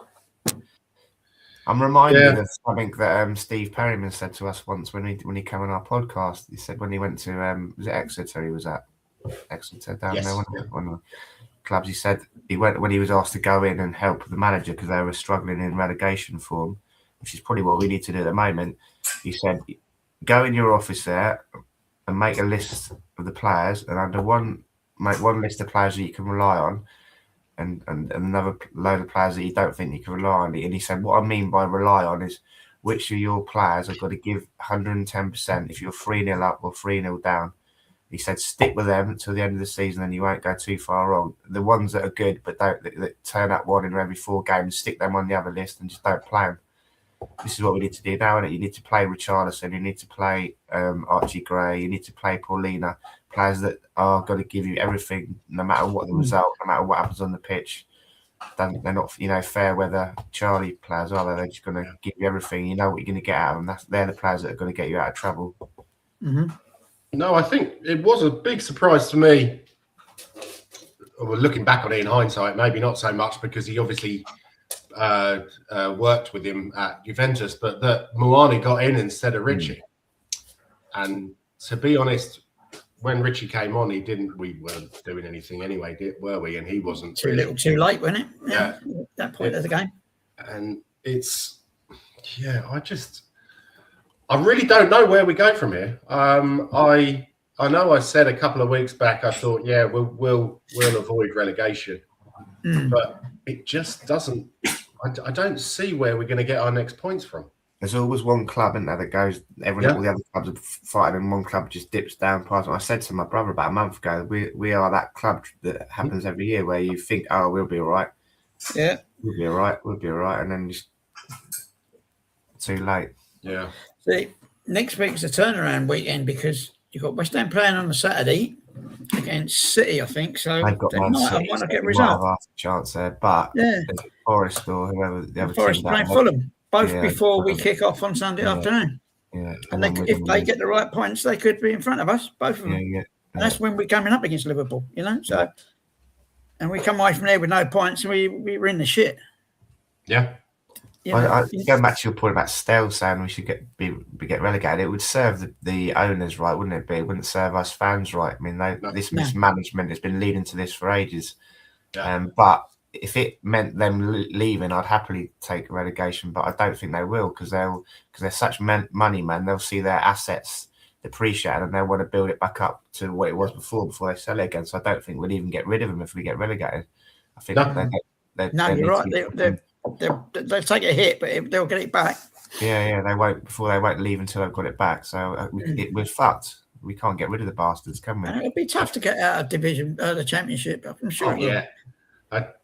I'm reminded of something that Steve Perryman said to us once when he came on our podcast. He said when he went to was it Exeter? He was at Exeter down there, one of the clubs. He said he went when he was asked to go in and help the manager because they were struggling in relegation form, which is probably what we need to do at the moment. He said, go in your office there and make a list of the players, and make one list of players that you can rely on, and another load of players that you don't think you can rely on. And he said, what I mean by rely on is which of your players have got to give 110% if you're 3-0 up or 3-0 down. He said, stick with them until the end of the season and you won't go too far wrong. The ones that are good but that turn up one in every 4 games, stick them on the other list and just don't play them. This is what we need to do now, innit? You need to play Richarlison, you need to play Archie Gray, you need to play Paulina, players that are going to give you everything no matter what the result, no matter what happens on the pitch. They're not, fair weather Charlie players, are they? They're just going to give you everything. You know what you're going to get out of them. They're the players that are going to get you out of trouble. Mm-hmm. No, I think it was a big surprise to me. Well, looking back on it in hindsight, maybe not so much because he obviously worked with him at Juventus, but that Muani got in instead of Richie. And to be honest, when Richie came on, we weren't doing anything anyway, were we? And he wasn't. Too little, too late, wasn't it? Yeah. At that point of the game. And it's, I really don't know where we go from here. I know I said a couple of weeks back, I thought, we'll avoid relegation, but it just doesn't. I don't see where we're going to get our next points from. There's always one club, isn't there, that goes. All the other clubs are fighting, and one club just dips down past them. I said to my brother about a month ago, we are that club that happens every year where you think, oh, we'll be all right. Yeah, we'll be all right, and then just too late. Yeah. See, next week's a turnaround weekend because you've got West Ham playing on the Saturday against City, I think. So they might not get a result. Have a chance there, but Forest or whoever the other Forest team playing Fulham, both before we kick off on Sunday afternoon. Yeah, and if they get the right points, they could be in front of us, both of them. And that's when we're coming up against Liverpool, So, and we come away from there with no points, and we're in the shit. Yeah. Going back to your point about Stale saying we should get relegated, it would serve the owners right, wouldn't it be? It wouldn't serve us fans right. I mean, this mismanagement has been leading to this for ages. Yeah. But if it meant them leaving, I'd happily take relegation. But I don't think they will because they're such money, man. They'll see their assets depreciate and they'll want to build it back up to what it was before they sell it again. So I don't think we'll even get rid of them if we get relegated. I think you're right. They'll take a hit, but they'll get it back. Yeah, they won't leave until they've got it back. So we're fucked. We can't get rid of the bastards, can we? It'll be tough to get out of the championship. I'm sure.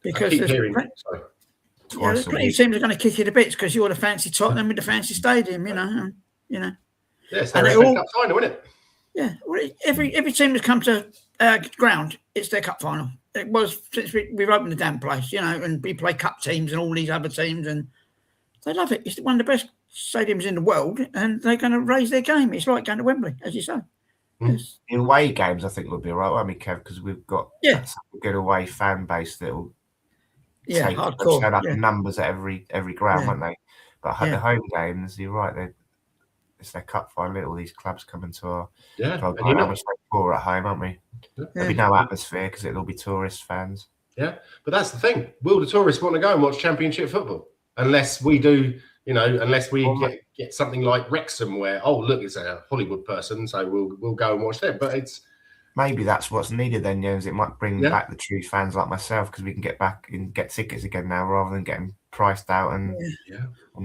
Because there's plenty of teams are going to kick you to bits because you're the fancy Tottenham with the fancy stadium, Yeah, it's and their FA Cup final, isn't it? Yeah, well, every team that's come to our ground, it's their cup final. It was since we've opened the damn place, and we play cup teams and all these other teams, and they love it. It's one of the best stadiums in the world, and they're going to raise their game. It's like going to Wembley, as you say. In away games, I think we'll be all right, won't we, Kev? Because we've got a good away fan base that will hardcore. Turn up in numbers at every ground, won't they? But the home games, you're right. It's their cup final. All these clubs coming to our club. We're so poor at home, aren't we? There'll be no atmosphere because it'll be tourist fans. Yeah, but that's the thing. Will the tourists want to go and watch Championship football? Unless we do, unless we get something like Wrexham where, it's a Hollywood person, so we'll go and watch them. But it's maybe that's what's needed then, Jens. It might bring back the true fans like myself because we can get back and get tickets again now rather than getting priced out and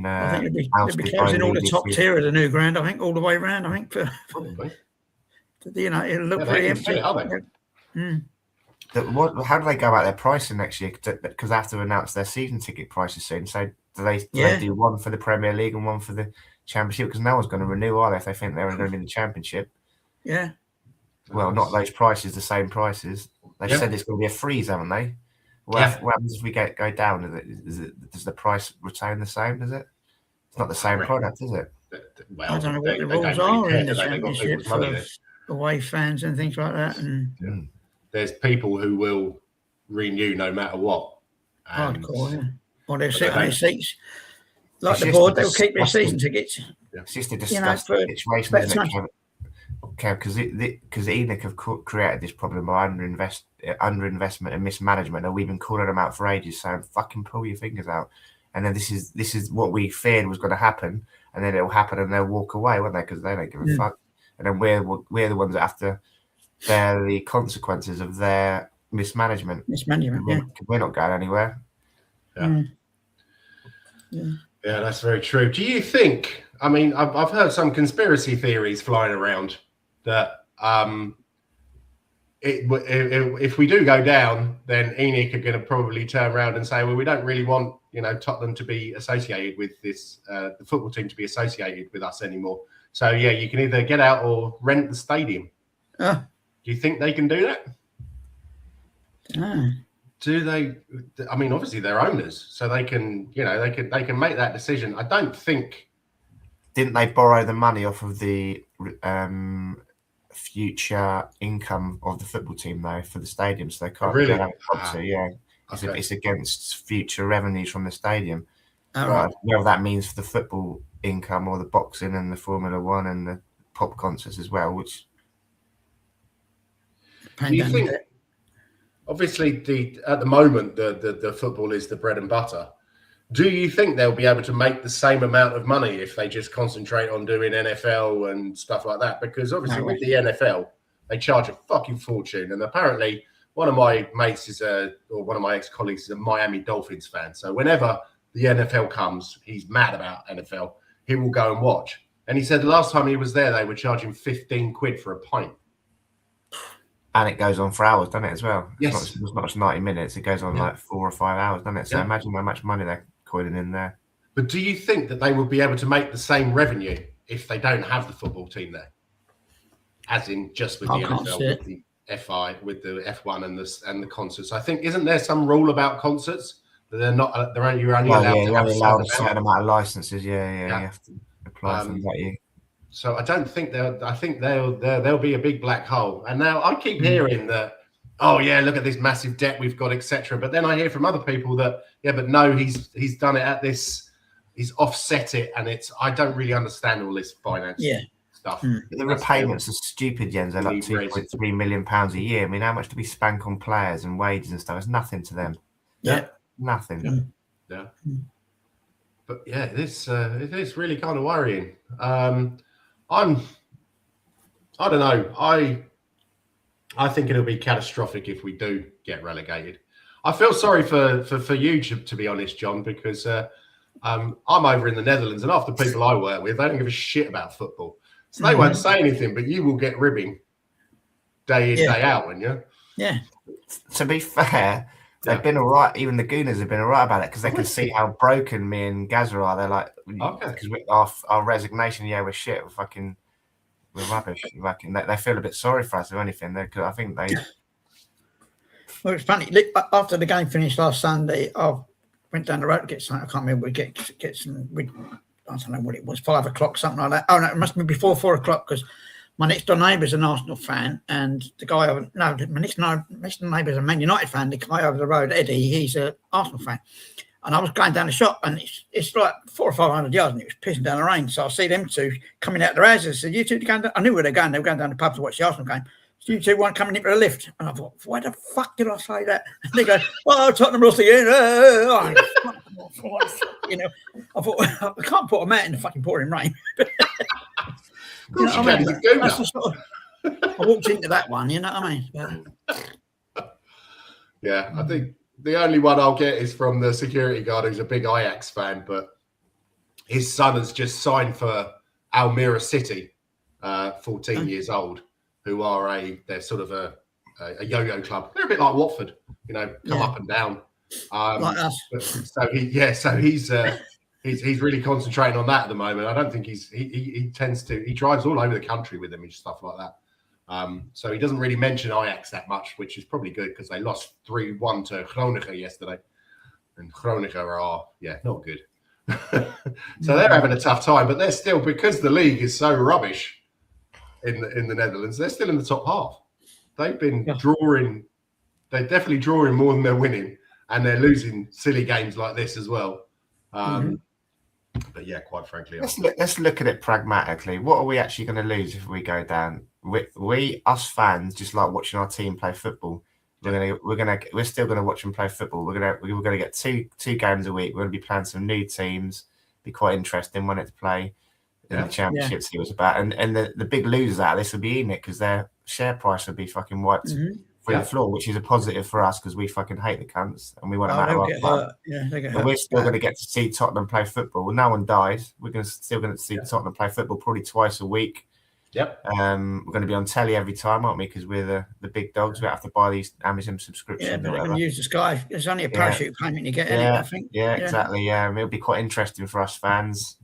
I think they'll be closing all the top tier of the new ground. I think all the way around. I think probably. It'll look pretty empty. How do they go about their pricing next year? Because they have to announce their season ticket prices soon. So do they do one for the Premier League and one for the Championship? Because no one's going to renew, are they, if they think they're going to be in the Championship? Yeah. Well, not those prices, the same prices. They've said it's going to be a freeze, haven't they? What happens if we go down? Does the price retain the same? Does it? It's not the same product, is it? Well, I don't know what the rules are in the Championship for away fans and things like that. And there's people who will renew no matter what. Hardcore, Or they'll sit on their seats. Like the board, they'll keep their season tickets. It's just a disgusting situation, isn't it, Kev? Because ENIC have created this problem by underinvestment and mismanagement, and we've been calling them out for ages, saying fucking pull your fingers out. And then this is what we feared was going to happen, and then it'll happen, and they'll walk away, won't they? Because they don't give a fuck. And then we're the ones that have to bear the consequences of their mismanagement. We're not going anywhere. Yeah, that's very true. Do you think? I mean, I've heard some conspiracy theories flying around that if we do go down, then ENIC are going to probably turn around and say, well, we don't really want Tottenham to be associated with this, the football team to be associated with us anymore. So you can either get out or rent the stadium. Do you think they can do that? Do they? I mean, obviously they're owners, so they can, they can make that decision. I don't think. Didn't they borrow the money off of the future income of the football team though for the stadium? So they can't really. It's against future revenues from the stadium. Right. Whether that means for the football income or the boxing and the Formula One and the pop concerts as well, which Do you think? Obviously, at the moment, the football is the bread and butter. Do you think they'll be able to make the same amount of money if they just concentrate on doing NFL and stuff like that? Because obviously, with the NFL, they charge a fucking fortune, and apparently, one of my mates or one of my ex-colleagues is a Miami Dolphins fan. So whenever the NFL comes, he's mad about NFL. He will go and watch. And he said the last time he was there, they were charging 15 quid for a pint. And it goes on for hours, doesn't it, as well? Yes. It's not just 90 minutes. It goes on like 4 or 5 hours, doesn't it? So imagine how much money they're coiling in there. But do you think that they will be able to make the same revenue if they don't have the football team there? As in just with the NFL, with the FI, with the F1 and the concerts. I think, isn't there some rule about concerts that you're only allowed a certain amount of licenses. You have to apply for them, don't you? So I don't think there'll be a big black hole. And now I keep hearing that, oh yeah, look at this massive debt we've got, etc. But then I hear from other people that, but no, he's done it at this, he's offset it, and I don't really understand all this finance stuff. The repayments are stupid, Jens. They're like £2.3 million a year. I mean, how much do we spank on players and wages and stuff? It's nothing to them. Nothing. But it is really kind of worrying. I don't know. I think it'll be catastrophic if we do get relegated. I feel sorry for you, to be honest, John, because I'm over in the Netherlands, and half the people I work with, they don't give a shit about football. So they won't say anything, but you will get ribbing day in, day out, won't you? Yeah. To be fair, they've been all right. Even the Gooners have been all right about it because they can see how broken me and Gazza are. They're like, because our resignation, we're shit. We're rubbish. They feel a bit sorry for us, if anything. I think they. Well, it's funny. After the game finished last Sunday, I went down the road to get something. I can't remember. We get some. I don't know what it was. 5 o'clock, something like that. Oh no, it must be before 4 o'clock because my next door neighbour's an Arsenal fan, and the guy my next door neighbour's a Man United fan. The guy over the road, Eddie, he's an Arsenal fan. And I was going down the shop, and it's like 400 or 500 yards, and it was pissing down the rain. So I see them two coming out their houses. I said, "You two going down?" I knew where they're going. They were going down the pub to watch the Arsenal game. So you two weren't coming in for a lift. And I thought, why the fuck did I say that? And they go, "Well, Tottenham lost again." I thought, I can't put them out in the fucking pouring rain. I walked into that one, you know what I mean? Yeah, I think the only one I'll get is from the security guard who's a big Ajax fan, but his son has just signed for Almere City, 14 years old, who are they're sort of a yo-yo club. They're a bit like Watford, come up and down. Like us. So he's really concentrating on that at the moment. I don't think he drives all over the country with them and stuff like that. So he doesn't really mention Ajax that much, which is probably good because they lost 3-1 to Groningen yesterday. And Groningen are, not good. So they're having a tough time, but they're still, because the league is so rubbish in the Netherlands, they're still in the top half. They've been drawing, they're definitely drawing more than they're winning, and they're losing silly games like this as well. But quite frankly, let's look at it pragmatically. What are we actually going to lose if we go down? Us fans just like watching our team play football. We're still gonna watch them play football. We're gonna get two games a week. We're gonna be playing some new teams. Be quite interesting when it's play in the championship. See what's about. And the big losers out of this will be Enoch because their share price will be fucking wiped through the floor, which is a positive for us because we fucking hate the cunts and we want them out of our club. But we're still going to get to see Tottenham play football. Well, no one dies. We're still going to see Tottenham play football probably twice a week. Yep. We're going to be on telly every time, aren't we? Because we're the big dogs. We have to buy these Amazon subscriptions. Yeah, but they're going to use the Sky. It's only a parachute payment you get, I think. Yeah, exactly. Yeah, it'll be quite interesting for us fans.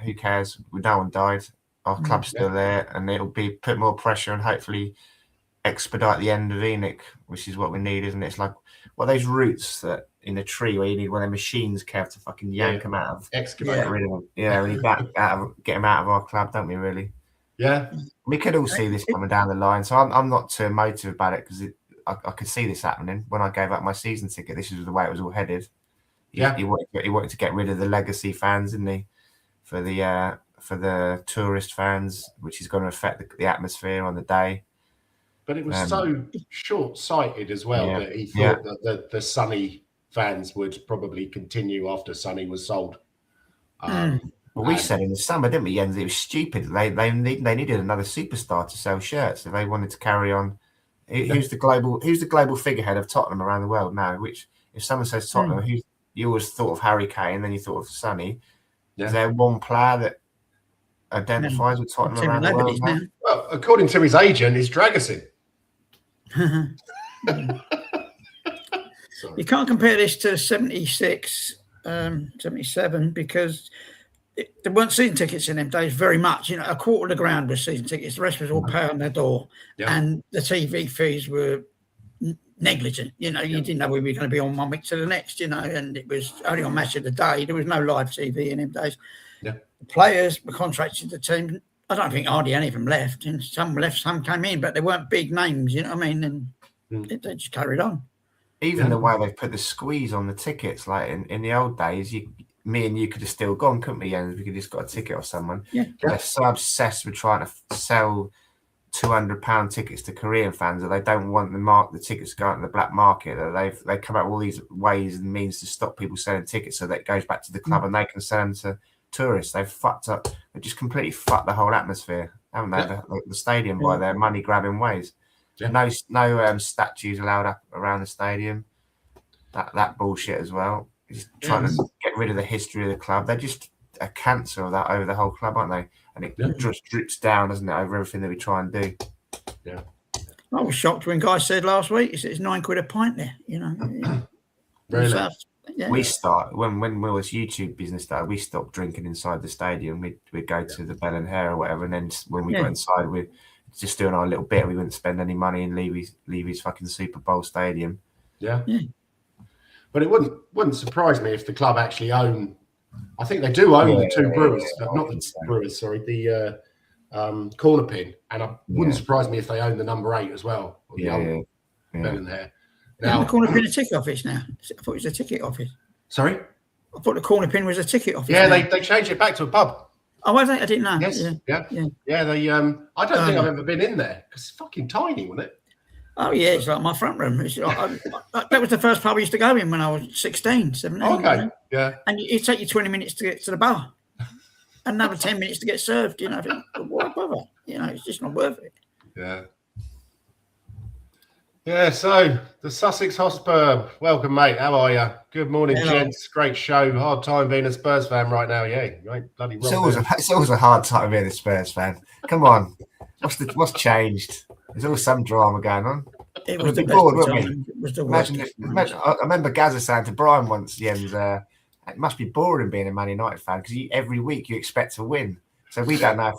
Who cares? No one died. Our club's still there, and it'll be put more pressure and hopefully expedite the end of Enoch, which is what we need, isn't it? It's like those roots that in a tree where you need one of the machines, Kev, to fucking yank them out of, get rid of them. Yeah, we need get them out of our club, don't we? Really? Yeah. We could all see this coming down the line, so I'm not too emotive about it because I could see this happening when I gave up my season ticket. This is the way it was all headed. He wanted to get rid of the legacy fans, didn't he? For the tourist fans, which is going to affect the atmosphere on the day. But it was so short-sighted as well that he thought that the Sonny fans would probably continue after Sonny was sold. Well, we said in the summer, didn't we, Jens? It was stupid. They needed another superstar to sell shirts if they wanted to carry on. Who's the global figurehead of Tottenham around the world now? Which, if someone says Tottenham, you always thought of Harry Kane, then you thought of Sonny. Is there one player that identifies with Tottenham around the world now? Well, according to his agent, it's Dragusin. You can't compare this to 76, 77 because there weren't season tickets in them days very much. A quarter of the ground was season tickets. The rest was all pay on their door. And the TV fees were negligent. You didn't know we were going to be on one week to the next, and it was only on Match of the Day. There was no live TV in them days. The players were contracted to the team. I don't think hardly any of them left. And some left, some came in, but they weren't big names, you know what I mean? And they just carried on. Even the way they've put the squeeze on the tickets, like in the old days, me and you could have still gone, couldn't we? And we could have just got a ticket off someone. They're so obsessed with trying to sell £200 tickets to Korean fans that they don't want the tickets to go out in the black market. That they come up with all these ways and means to stop people selling tickets so that it goes back to the club and they can sell them to tourists. They've fucked up. They just completely fucked the whole atmosphere, haven't they? The stadium by their money grabbing ways. No statues allowed up around the stadium. That bullshit as well. Just trying to get rid of the history of the club. They're just a cancer of that over the whole club, aren't they? And it just drips down, doesn't it, over everything that we try and do. Yeah. I was shocked when Guy said last week, he said it's £9 a pint there, Really? We start when this YouTube business started, we stopped drinking inside the stadium. We'd go to the Bell and Hare or whatever, and then when we got inside, we'd just doing our little bit. We wouldn't spend any money and leave his fucking Super Bowl stadium. Yeah. But it wouldn't surprise me if the club actually own. I think they do own the two brewers, not the brewers. Sorry, the Corner Pin, and it wouldn't surprise me if they own the number 8 as well. Or the Bell and Hare. Now, the Corner Pin a ticket office now. I thought it was a ticket office. Sorry, I thought the Corner Pin was a ticket office. Yeah, they changed it back to a pub. Oh, I didn't know. Yes, yeah. They I don't think I've ever been in there because it's fucking tiny, wasn't it? Oh yeah, it's like my front room. That was the first pub I used to go in when I was 16, 17. Okay, yeah. And it take you 20 minutes to get to the bar, another 10 minutes to get served. Why bother? It's just not worth it. Yeah. Yeah, so the Sussex Hotspur. Welcome, mate. How are you? Good morning, gents. Great show. Hard time being a Spurs fan right now. Yeah, you ain't bloody wrong. It's always a hard time being a Spurs fan. Come on. What's changed? There's always some drama going on. It was the bored, wouldn't we? I remember Gazza saying to Brian once, Jens, it must be boring being a Man United fan because every week you expect to win. So we don't know if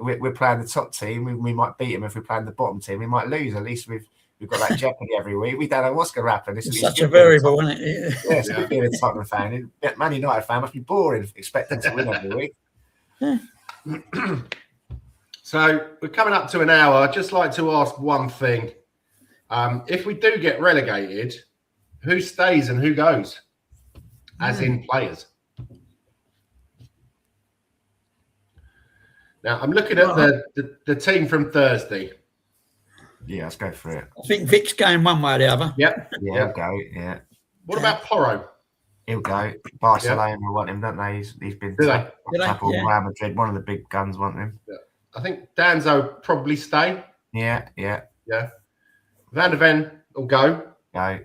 we're playing the top team. We might beat them. If we're playing the bottom team, we might lose. At least we've got that jeopardy every week. We don't know what's going to happen. It's such a variable, isn't it? Yeah, it's good being a Tottenham fan. Man United fan must be boring expecting to win every week. Yeah. So we're coming up to an hour. I'd just like to ask one thing. If we do get relegated, who stays and who goes? As in players. Now, I'm looking at the team from Thursday. Yeah, let's go for it. I think Vic's going one way or the other. Yep. Yeah, he'll go. Yeah. What about Porro? He'll go. Barcelona want him, don't they? He's been Real Madrid. One of the big guns want him. Yeah. I think Danzo probably stay. Yeah. Van der Ven will go. Go.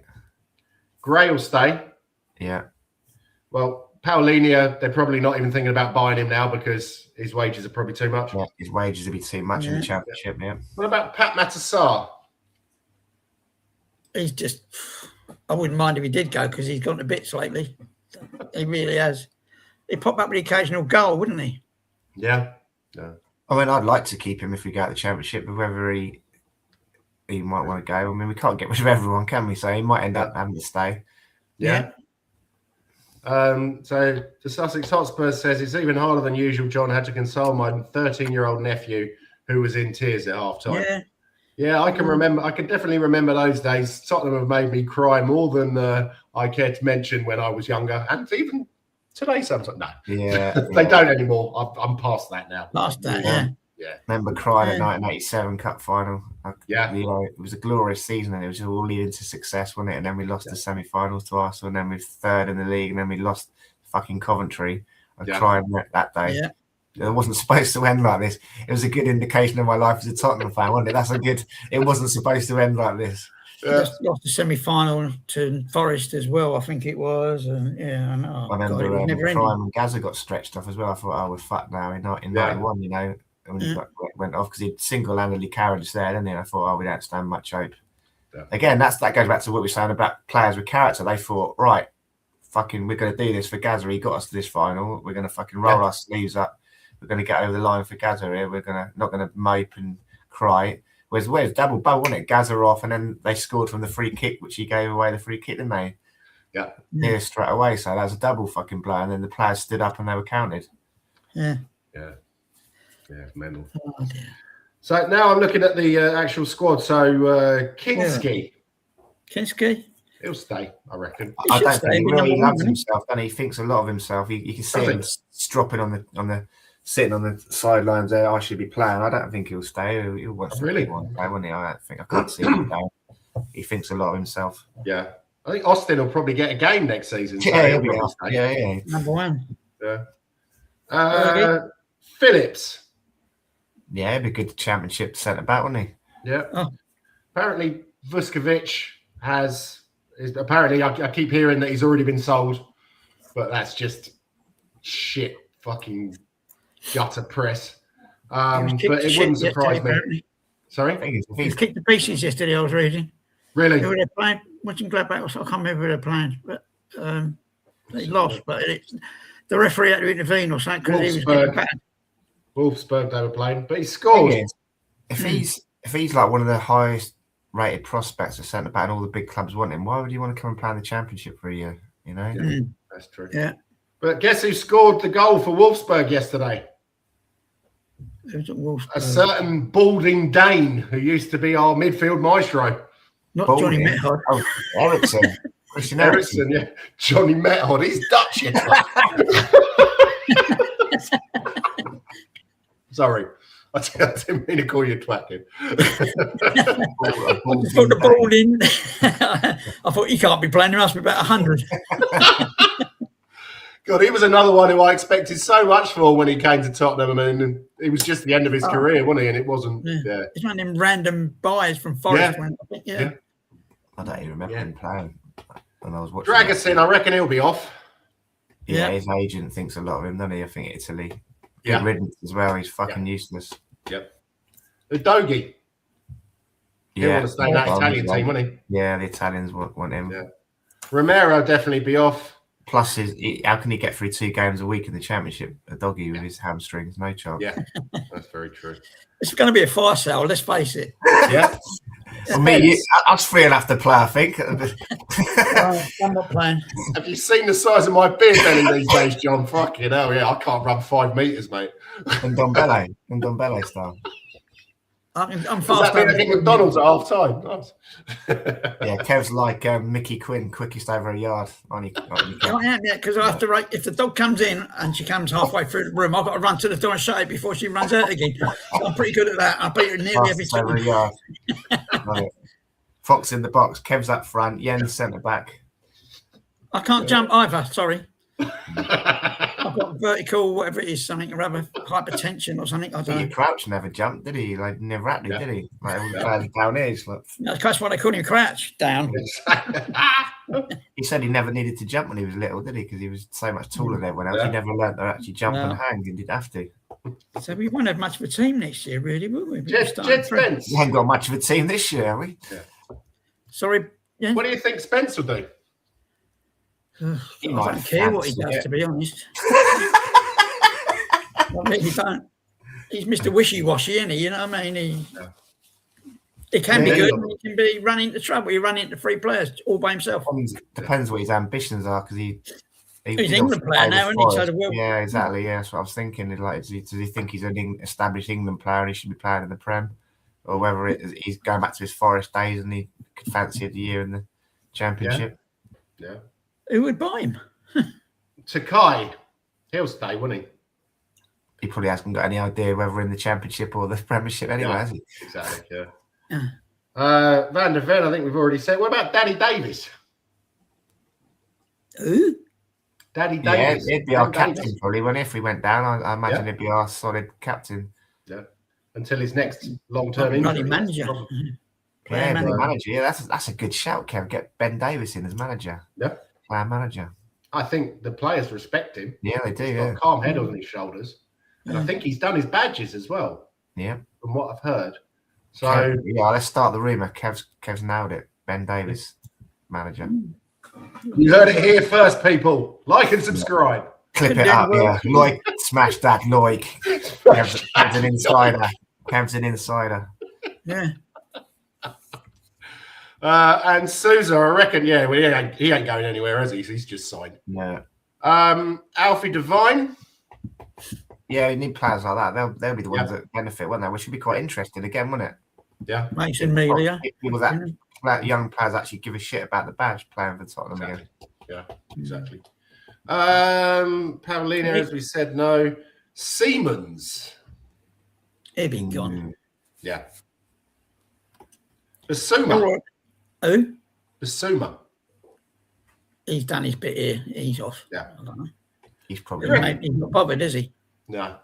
Gray will stay. Yeah. Well, Paulinho, they're probably not even thinking about buying him now because his wages are probably too much. Yeah, his wages would be too much in the Championship, What about Pat Matassar? He's just... I wouldn't mind if he did go because he's gone to bits lately. He really has. He'd pop up with the occasional goal, wouldn't he? Yeah. I mean, I'd like to keep him if we go to the Championship, but whether he might want to go. I mean, we can't get rid of everyone, can we? So he might end up having to stay. Yeah. So the Sussex Hotspur says it's even harder than usual. John had to console my 13-year-old nephew who was in tears at halftime. Yeah, I can remember. I can definitely remember those days. Tottenham have made me cry more than I care to mention when I was younger, and even today sometimes. No, yeah, they don't anymore. I'm past that now. Past that, Remember crying at 1987 Cup final. Yeah. You know, it was a glorious season and it was all leading to success, wasn't it? And then we lost the semi-finals to Arsenal, and then we were third in the league, and then we lost fucking Coventry. I cried that day. Yeah. It wasn't supposed to end like this. It was a good indication of my life as a Tottenham fan, wasn't it? It wasn't supposed to end like this. Lost the semi-final to Forest as well, I think it was. And I remember crying when Gazza got stretched off as well. I thought, oh, we're fucked now in 91, you know. When he went off because he'd single-handedly carried us there, didn't he? And I thought, oh, we don't stand much hope. Yeah. Again, that goes back to what we were saying about players with character. They thought, right, fucking, we're going to do this for Gazza. He got us to this final. We're going to fucking roll our sleeves up. We're going to get over the line for Gazza here. We're not going to mope and cry. Whereas double bow, wasn't it? Gazza off, and then they scored from the free kick, which he gave away the free kick, didn't they? Yeah. Here straight away. So that was a double fucking blow, and then the players stood up and they were counted. Yeah. Yeah. Yeah, mental. Oh, dear. So now I'm looking at the actual squad. So Kinski. Kinski? He'll stay, I reckon. I don't think he loves himself, and he thinks a lot of himself. You can see him stropping sitting on the sidelines there. I should be playing. I don't think he'll stay. He'll want to play, won't he? I can't see him going. He thinks a lot of himself. Yeah. I think Austin will probably get a game next season. So yeah, he'll be off. Yeah. Number one. Yeah. Phillips. Yeah, he'd be good championship centre back, wouldn't he? Yeah. Oh. Apparently, Vuskovic apparently, I keep hearing that he's already been sold, but that's just shit fucking gutter press. But it wouldn't surprise me. Apparently. Sorry? He was kicked to pieces yesterday, I was reading. Really? Who were they playing? Watching Gladbach, I can't remember who they're playing, but they lost. But the referee had to intervene or something because he was getting bad. Wolfsburg they were playing, but he scored. If he's like one of the highest rated prospects at centre back and all the big clubs want him, why would you want to come and play in the Championship for a year? You know? Yeah, that's true. Yeah. But guess who scored the goal for Wolfsburg yesterday? Who's at Wolfsburg? A certain balding Dane who used to be our midfield maestro. Not Johnny Method. Oh, Ericsson. Christian Ericsson, yeah. Johnny Method. He's Dutch. Sorry. I didn't mean to call you twatting. I just put the ball in. I thought he can't be playing. There must be about 100. God, he was another one who I expected so much for when he came to Tottenham, and it was was just the end of his career, wasn't he? And it wasn't. Yeah. It's one of them random buys from Forest. Yeah. I don't even remember him playing when I was watching. Dragusin, I reckon he'll be off. Yeah, his agent thinks a lot of him, doesn't he? I think Italy. Good riddance as well. He's fucking useless. Yep. Udogie. He'll want to stay in that Italian team, won't he? Yeah, the Italians want him. Yeah. Romero definitely be off. Plus, how can he get through 2 games a week in the Championship? Udogie with his hamstrings, no chance. Yeah, that's very true. It's going to be a fire sale, let's face it. Yeah. I mean, us 3 will have to play, I think. I'm not playing. Have you seen the size of my beard then in these days, John? Fucking hell, yeah. I can't run 5 meters, mate. And Ndombele style. I'm fast. I think McDonald's at half time. Nice. Yeah, Kev's like Mickey Quinn, quickest over a yard. I am, because I have to if the dog comes in and she comes halfway through the room, I've got to run to the door and shut it before she runs out again. So I'm pretty good at that. I beat her nearly every time. Over a yard. Fox in the box, Kev's up front, Jens centre back. I can't jump either, sorry. I've got vertical, whatever it is, something or other, hypertension or something. I don't know. Crouch never jumped, did he? Like never had to, did he? Like all the players down here. Like... No, that's why they call him Crouch down. He said he never needed to jump when he was little, did he? Because he was so much taller than everyone else. He never learned to actually jump and hang, and didn't have to. So we won't have much of a team next year, really, will we? Jed Spence. We haven't got much of a team this year, have we? Yeah. Sorry. Yeah. What do you think Spence will do? I don't care what he does, to be honest. I really don't. He's Mr. Wishy-washy, isn't he? You know what I mean? He can be good, and he can be running into trouble. He run into 3 players all by himself. Depends what his ambitions are, because he's England player now, isn't he? So yeah, exactly. Yeah, that's what I was thinking. Like, does he think he's an established England player and he should be playing in the Prem, or whether he's going back to his Forest days and he could fancy a year in the Championship? Yeah. Who would buy him? Takai, he'll stay, won't he? he probably hasn't got any idea whether we're in the Championship or the Premiership anyway, has he? Exactly, Van der Ven, I think we've already said. What about Daddy Davis? Who? Daddy Davis. Yeah, he'd be our captain probably, wouldn't he? If we went down, I imagine he'd be our solid captain. Yeah. Until his next long-term Bloody injury. manager. Yeah, the manager. Yeah, that's a good shout, Kev. Get Ben Davis in as manager. Yeah. Player manager. I think the players respect him. Yeah, they do. He's yeah. got a calm head on his shoulders. And I think he's done his badges as well. Yeah. From what I've heard. So Kev, let's start the rumour. Kev's nailed it. Ben Davis, manager. You heard it here first, people. Like and subscribe. Clip it up, yeah. Loic, smash that, Loic. Kev's an insider. Kev's an insider. Yeah. And Sousa, I reckon, he ain't going anywhere, is he? He's just signed. No. Alfie Devine. Yeah, we need players like that. They'll be the ones that benefit, won't they? Which should be quite interesting again, wouldn't it? Yeah. Mason Melia. People young players actually give a shit about the badge playing for Tottenham again. Yeah, exactly. Pavlina, as we said, no. Siemens. He'll be gone. Yeah. Basuma. Who? Basuma. He's done his bit here. He's off. Yeah. I don't know. He's probably He's not bothered, is he? No.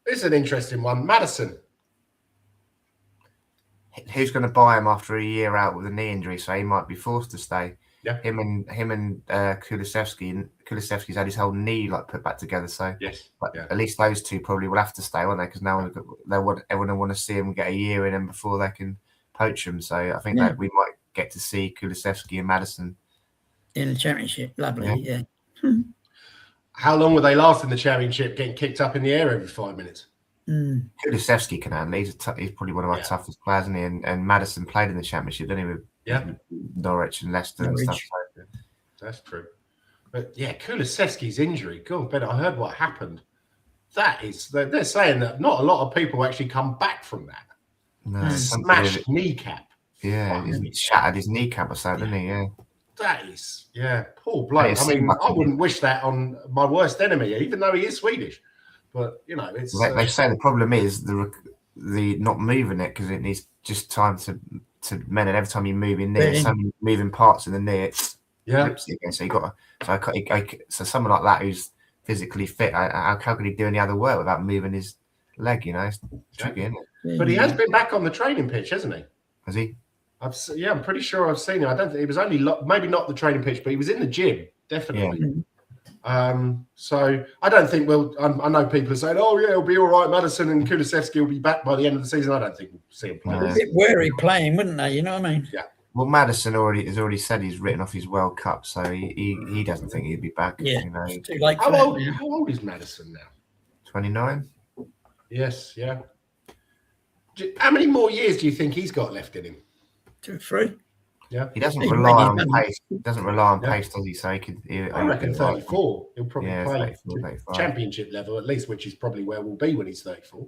This is an interesting one. Madison. Who's going to buy him after a year out with a knee injury? So he might be forced to stay. Yeah. Him and Kulusevski, and Kulusevski's had his whole knee put back together. So at least those two probably will have to stay, won't they? Because now everyone will want to see him get a year in him before they can poach him. So I think that we might get to see Kulusevski and Madison in the Championship. Lovely, yeah. How long will they last in the Championship, getting kicked up in the air every 5 minutes? Kulusevski can handle. He's probably one of our toughest players, isn't he? And Madison played in the Championship, didn't he? With Norwich and Leicester and stuff. That's true. But Kulusevski's injury. God, Ben, I heard what happened. They're saying that not a lot of people actually come back from that. No, smashed kneecap. Yeah, he shattered his kneecap or something, didn't he? Yeah. That is, poor bloke. I mean, I wouldn't wish that on my worst enemy, even though he is Swedish. But it's. They say the problem is the not moving it because it needs just time to mend. And every time you move in knee, some moving parts in the knee, rips it again. So you got so someone like that who's physically fit, how could he do any other work without moving his leg? It's tricky, isn't it? But he has been back on the training pitch, hasn't he? Has he? I'm pretty sure I've seen him. I don't think he was only maybe not the training pitch, but he was in the gym, definitely. Yeah. So I don't think I know people are saying, "Oh yeah, it'll be all right." Madison and Kulusevski will be back by the end of the season. I don't think we'll see him play. A bit wary playing, wouldn't they? You know what I mean? Yeah. Well, Madison has already said he's written off his World Cup, so he doesn't think he'd be back. Yeah. It's too late. How old is Madison now? 29. Yes. Yeah. How many more years do you think he's got left in him? 2 or 3. Yeah. He doesn't rely on pace. does he? So he could. I reckon 34. He'll probably play 34, Championship level at least, which is probably where we'll be when he's 34.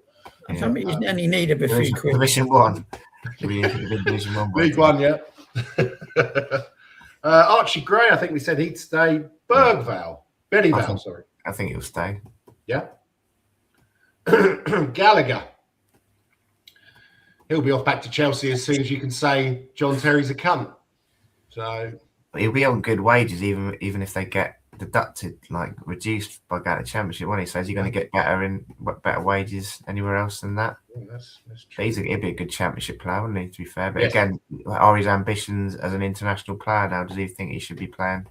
Yeah. He's only needed a few quid. Division 1. Division 1. League 1, yeah. Archie Gray, I think we said he'd stay. Benny Val, sorry. I think he'll stay. Yeah. Gallagher. He'll be off back to Chelsea as soon as you can say John Terry's a cunt. So he'll be on good wages, even if they get deducted, reduced by going to Championship, won't he? So is he going to get better wages anywhere else than that? Yeah, that's true. He'll be a good Championship player, wouldn't he? To be fair, but again, are his ambitions as an international player now? Does he think he should be playing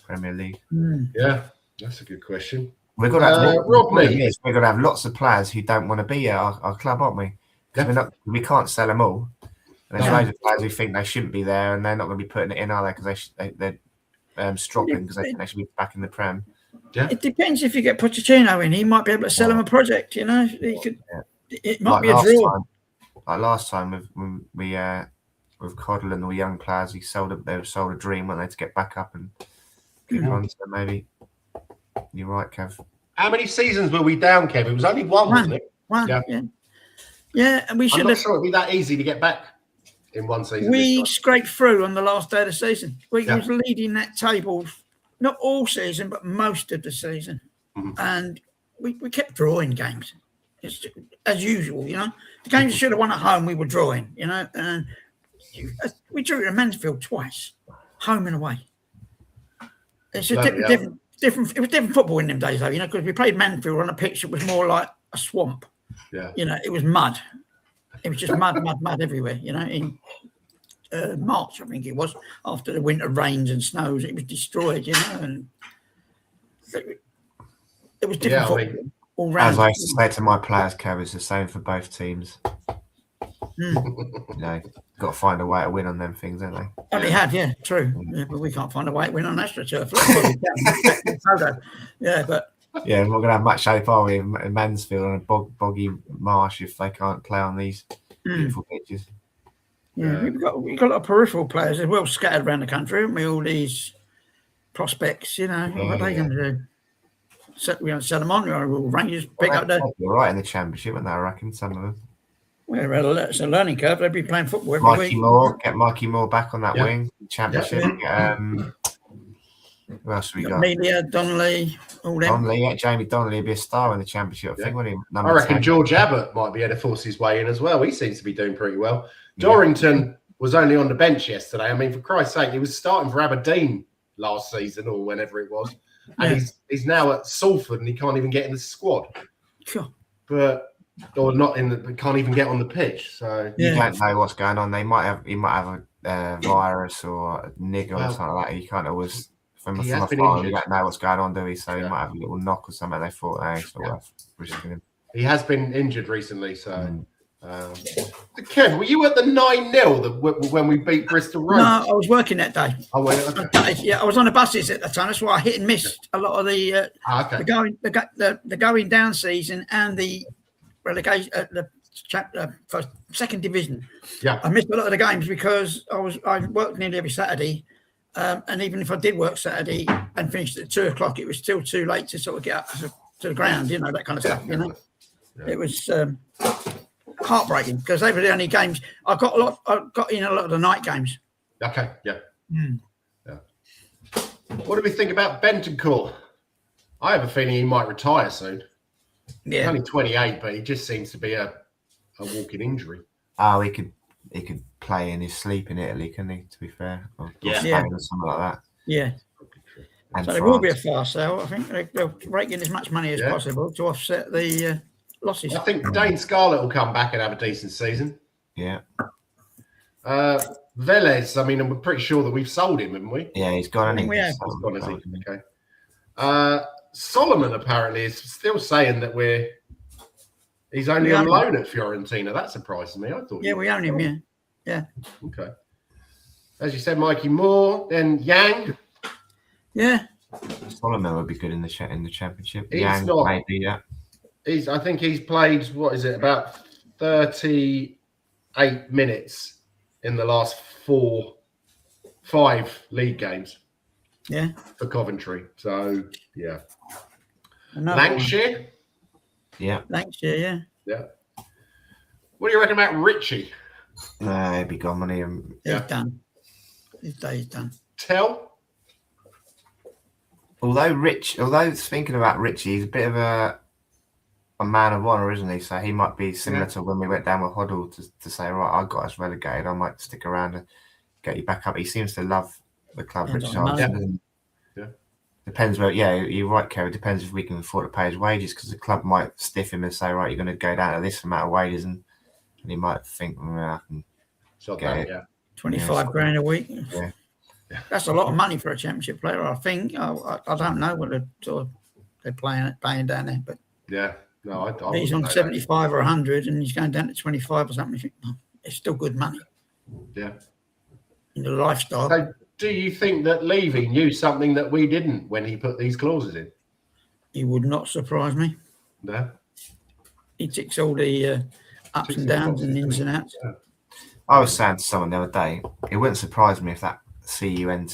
Premier League? Yeah, that's a good question. We're going to have lots of players who don't want to be at our club, aren't we? Because we can't sell them all. And there's loads of players who think they shouldn't be there, and they're not going to be putting it in, are they? Because they're stropping because they think they should be back in the Prem. Yeah. It depends if you get Pochettino in. He might be able to sell him a project. He could. It might be a draw. Last time with Coddle and all the young players, they sold a dream, weren't they, to get back up and keep on. So maybe you're right, Kev. How many seasons were we down, Kev? It was only one, wasn't it? One. Yeah, and we should. I'm not sure it'd be that easy to get back in one season. We scraped through on the last day of the season. We was leading that table, not all season, but most of the season, and we kept drawing games. It's as usual, you know. The games we should have won at home, we were drawing, you know. And we drew at Mansfield twice, home and away. It's a different. It was different football in them days, though, you know, because we played Mansfield on a pitch that was more like a swamp. Yeah. You know, it was mud. It was just mud everywhere, you know. In March, I think it was, after the winter rains and snows, it was destroyed, you know, and it was different football all round. As I used to say to my players, Kev, it's the same for both teams. You know, got to find a way to win on them things, don't they? Oh, they have, yeah, true. Yeah, but we can't find a way to win on AstroTurf. Yeah, but yeah, we're not going to have much shape, are we, in Mansfield on a boggy marsh if they can't play on these beautiful pitches? Yeah, we've got a lot of peripheral players as well scattered around the country, haven't we? All these prospects, you know, what are they going to do? We're going to sell them on, or will Rangers pick up the... They're right in the Championship, aren't they, I reckon, some of them. Well, it's a learning curve. They'll be playing football every week. Get Mikey Moore back on that wing, Championship. Who else have we got? Amelia, Donnelly, all them. Donnelly, Jamie Donnelly would be a star in the Championship, I think, wouldn't he? I reckon 10. George Abbott might be able to force his way in as well. He seems to be doing pretty well. Dorrington was only on the bench yesterday. I mean, for Christ's sake, he was starting for Aberdeen last season or whenever it was. And he's now at Salford and he can't even get in the squad. Sure. Or not in the, can't even get on the pitch. So you don't know what's going on. He might have a virus or a nigger or something like that. You can't always from afar. You don't know what's going on, do we? So he might have a little knock or something. They thought, it's not worth risking him. He has been injured recently, so. Ken, were you at the 9-0 when we beat Bristol Rovers? No, I was working that day. Oh, okay. Yeah, I was on the buses at the time. That's why I hit and missed a lot of the going down season and the relegation, for second division. Yeah, I missed a lot of the games because I worked nearly every Saturday, and even if I did work Saturday and finished at 2:00, it was still too late to sort of get up to the ground. You know, that kind of stuff. You know, it was. Heartbreaking because they were the only games I got in a lot of the night games. Okay, yeah. What do we think about Bentancur? I have a feeling he might retire soon. Yeah, he's only 28, but he just seems to be a walking injury. Oh, he could play in his sleep in Italy, couldn't he? To be fair, or Spain or something like that. Yeah. And so there will be a fire sale. I think they'll rake in as much money as possible to offset the losses. I think Dane Scarlett will come back and have a decent season. Yeah. Velez, I mean, I'm pretty sure that we've sold him, haven't we? Yeah, he's gone. He's gone, is he? Okay. Solomon apparently is still saying that he's only on loan at Fiorentina. That surprises me. I thought. Yeah, we own him. Yeah. Okay. As you said, Mikey Moore, then Yang. Yeah. Solomon would be good in the Championship. Yang, maybe, yeah. I think he's played, about 38 minutes in the last 5 league games. Yeah. For Coventry. So, yeah. Lange? Yeah. Lange, yeah. What do you reckon about Richie? Nah, he'd be gone, wouldn't he? He's done. His day's done. Tell? Although thinking about Richie, he's a bit of a man of honour, isn't he? So he might be similar to when we went down with Hoddle to say, right, I got us relegated. I might stick around and get you back up. He seems to love the club, Richie. Yeah. Depends where. Yeah, you're right, Kerry. Depends if we can afford to pay his wages, because the club might stiff him and say, right, you're going to go down to this amount of wages, and he might think, I can get it. 25 grand a week. Yeah. That's a lot of money for a Championship player, I think. I don't know what they're paying down there, but yeah, no, I he's on 75 or 100, and he's going down to 25 or something. It's still good money. Yeah, in the lifestyle. So, do you think that Levy knew something that we didn't when he put these clauses in? He would not surprise me. No, he ticks all the ups and downs and ins and outs. Yeah. I was saying to someone the other day, it wouldn't surprise me if that CUNT,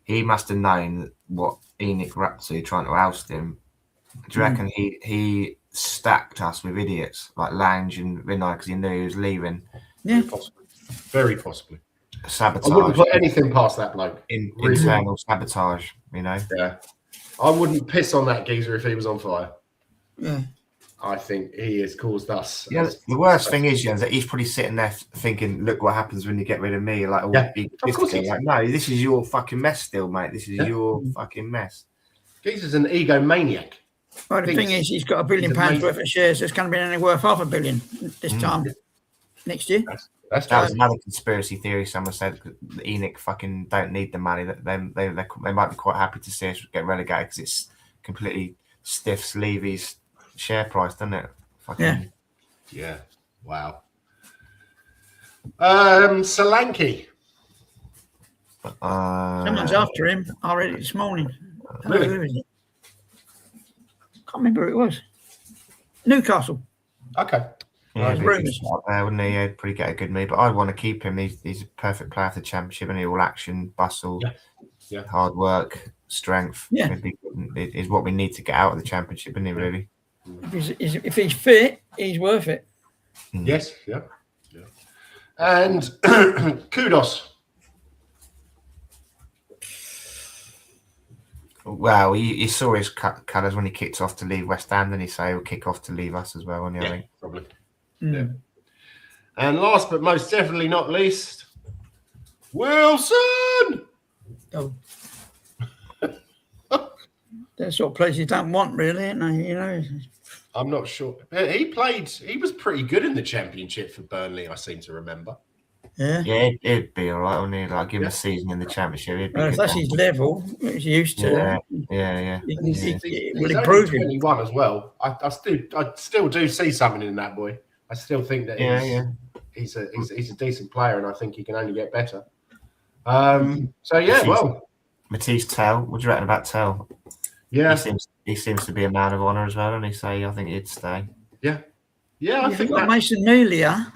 he must have known what Enoch were up to trying to oust him. Do you reckon he stacked us with idiots like Lange and Vinny because he knew he was leaving? Yeah, very possibly. Sabotage. I wouldn't put anything past that bloke. Internal sabotage, you know. Yeah, I wouldn't piss on that geezer if he was on fire. Yeah. I think he has caused us. Yeah, the worst thing is, Jens, that he's probably sitting there thinking, "Look what happens when you get rid of me." Like, of course he's like, no, this is your fucking mess, still, mate. This is your fucking mess. Geezer's an egomaniac. Well, the thing is, he's got £1 billion worth of shares. That's going to be only worth $500 million this time next year. That was another conspiracy theory. Someone said that ENIC fucking don't need the money. That they might be quite happy to see us get relegated because it's completely stiffs Levy's share price, doesn't it? Fucking yeah. Wow. Solanke. Someone's after him. I read it this morning. Really? Who is it? Can't remember who it was. Newcastle. Okay. Yeah, rumours. Wouldn't he? He'd probably get a good me, but I want to keep him. He's a perfect player for the Championship, and he all action, bustle, hard work, strength. Yeah, is what we need to get out of the Championship, isn't he? Really. If he's fit, he's worth it. Yes. Yeah. And kudos. Well, he saw his colours when he kicked off to leave West Ham, then he say he'll kick off to leave us as well, won't he? I think. Probably. Yeah. And last but most definitely not least, Wilson. Oh. That sort of place you don't want, really, isn't they? You know. I'm not sure. He was pretty good in the Championship for Burnley, I seem to remember. Yeah. Yeah, it'd be all right, wouldn't it? Like, give him a season in the Championship. It'd be If that's his level, he's used to. Yeah. He's will improve only 21 as well. I still do see something in that boy. I still think that he's a decent player, and I think he can only get better. Matisse Tell, what do you reckon about Tell? Yeah, he seems to be a man of honour as well, and he say I think he'd stay. Yeah, I think got Mason Melia.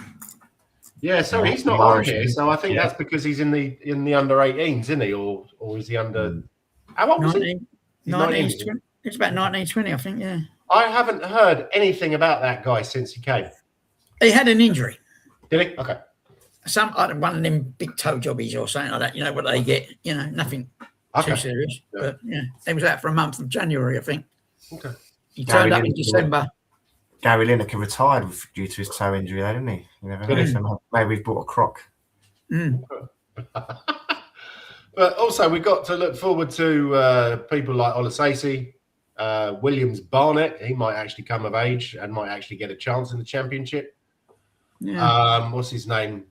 Yeah, so he's not on here, so I think that's because he's in the under 18s, isn't he, or is he under? How old was he? 19, it's about 1920, I think. Yeah. I haven't heard anything about that guy since he came. He had an injury. Did he? Okay. One of them big toe jobbies or something like that. You know what they get. You know, nothing too serious. Yeah. But he was out for a month of January, I think. Okay. He turned up in December. Gary Lineker retired due to his toe injury, though, didn't he? You never know. So maybe we've bought a croc. But also, we've got to look forward to people like Olasasi, Williams Barnett. He might actually come of age and might actually get a chance in the Championship. Yeah. What's his name?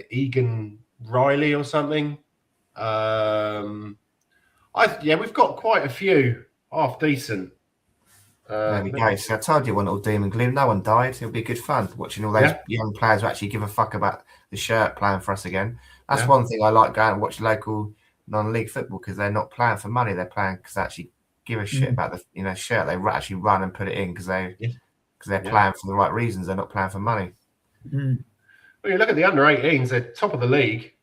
Egan Riley or something. We've got quite a few half decent. There we go. So I told you one little doom and gloom. No one died. It'll be good fun watching all those young players who actually give a fuck about the shirt playing for us again. That's one thing I like, going and watch local non-league football, because they're not playing for money. They're playing because they actually give a shit about the shirt. They actually run and put it in because they're playing for the right reasons. They're not playing for money. Well, you look at the under 18s. They're top of the league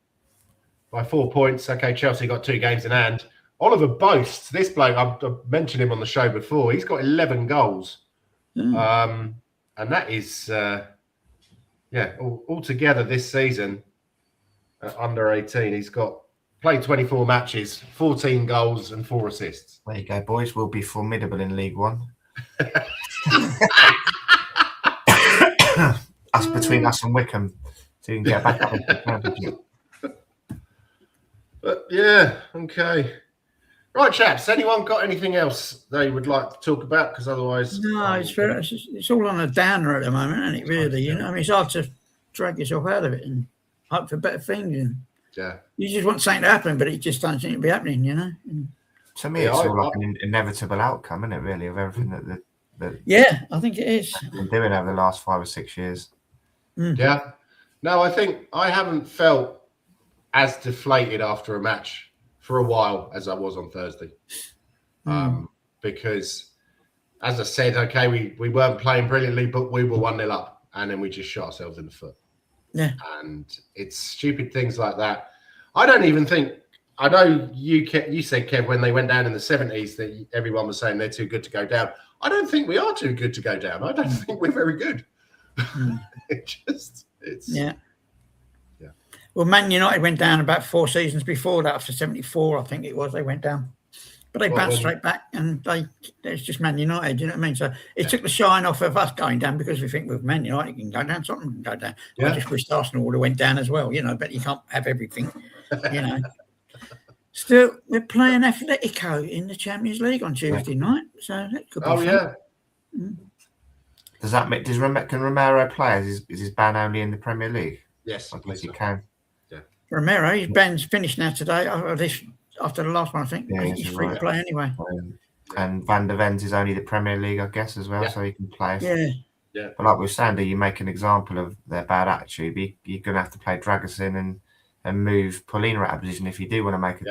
by 4 points. Okay, Chelsea got 2 games in hand. Oliver boasts, this bloke, I've mentioned him on the show before, he's got 11 goals. And that is, altogether this season, under 18, he's played 24 matches, 14 goals and 4 assists. There you go, boys. We'll be formidable in League One. Between us and Wickham, so you can get back up into the Championship. But yeah, okay. Right, chaps. Anyone got anything else they would like to talk about? Because otherwise, no, it's all on a downer at the moment, isn't it? Really, you know, I mean, it's hard to drag yourself out of it and hope for better things. And you just want something to happen, but it just doesn't seem to be happening. You know. And to me, it's all like an inevitable outcome, isn't it? Really, of everything that I think it is. Been doing over the last 5 or 6 years. Yeah. No, I think I haven't felt as deflated after a match for a while as I was on Thursday. Because, as I said, we weren't playing brilliantly, but we were 1-0 up, and then we just shot ourselves in the foot. Yeah. And it's stupid things like that. I don't even think, I know you said, Kev, when they went down in the 70s that everyone was saying they're too good to go down. I don't think we are too good to go down. I don't think we're very good. Yeah. Well, Man United went down about 4 seasons before that. After 74, I think it was, they went down. But they bounced straight back, and it's just Man United. You know what I mean? So it took the shine off of us going down because we think with Man United can go down, something can go down. I just wish Arsenal would have went down as well. You know, but you can't have everything. You know. Still, we're playing Atletico in the Champions League on Tuesday night, so that could be fun. Yeah. Does that make? Can Romero play? Is his ban only in the Premier League? Yes, I guess he can. Yeah. Romero, his ban's finished now today. After the last one, I think. Yeah, he's free to play anyway. And Van der Ven's is only the Premier League, I guess, as well, so he can play. Yeah. But like we were saying, you make an example of their bad attitude. You're going to have to play Dragusin and move Paulina out of position if you do want to make it.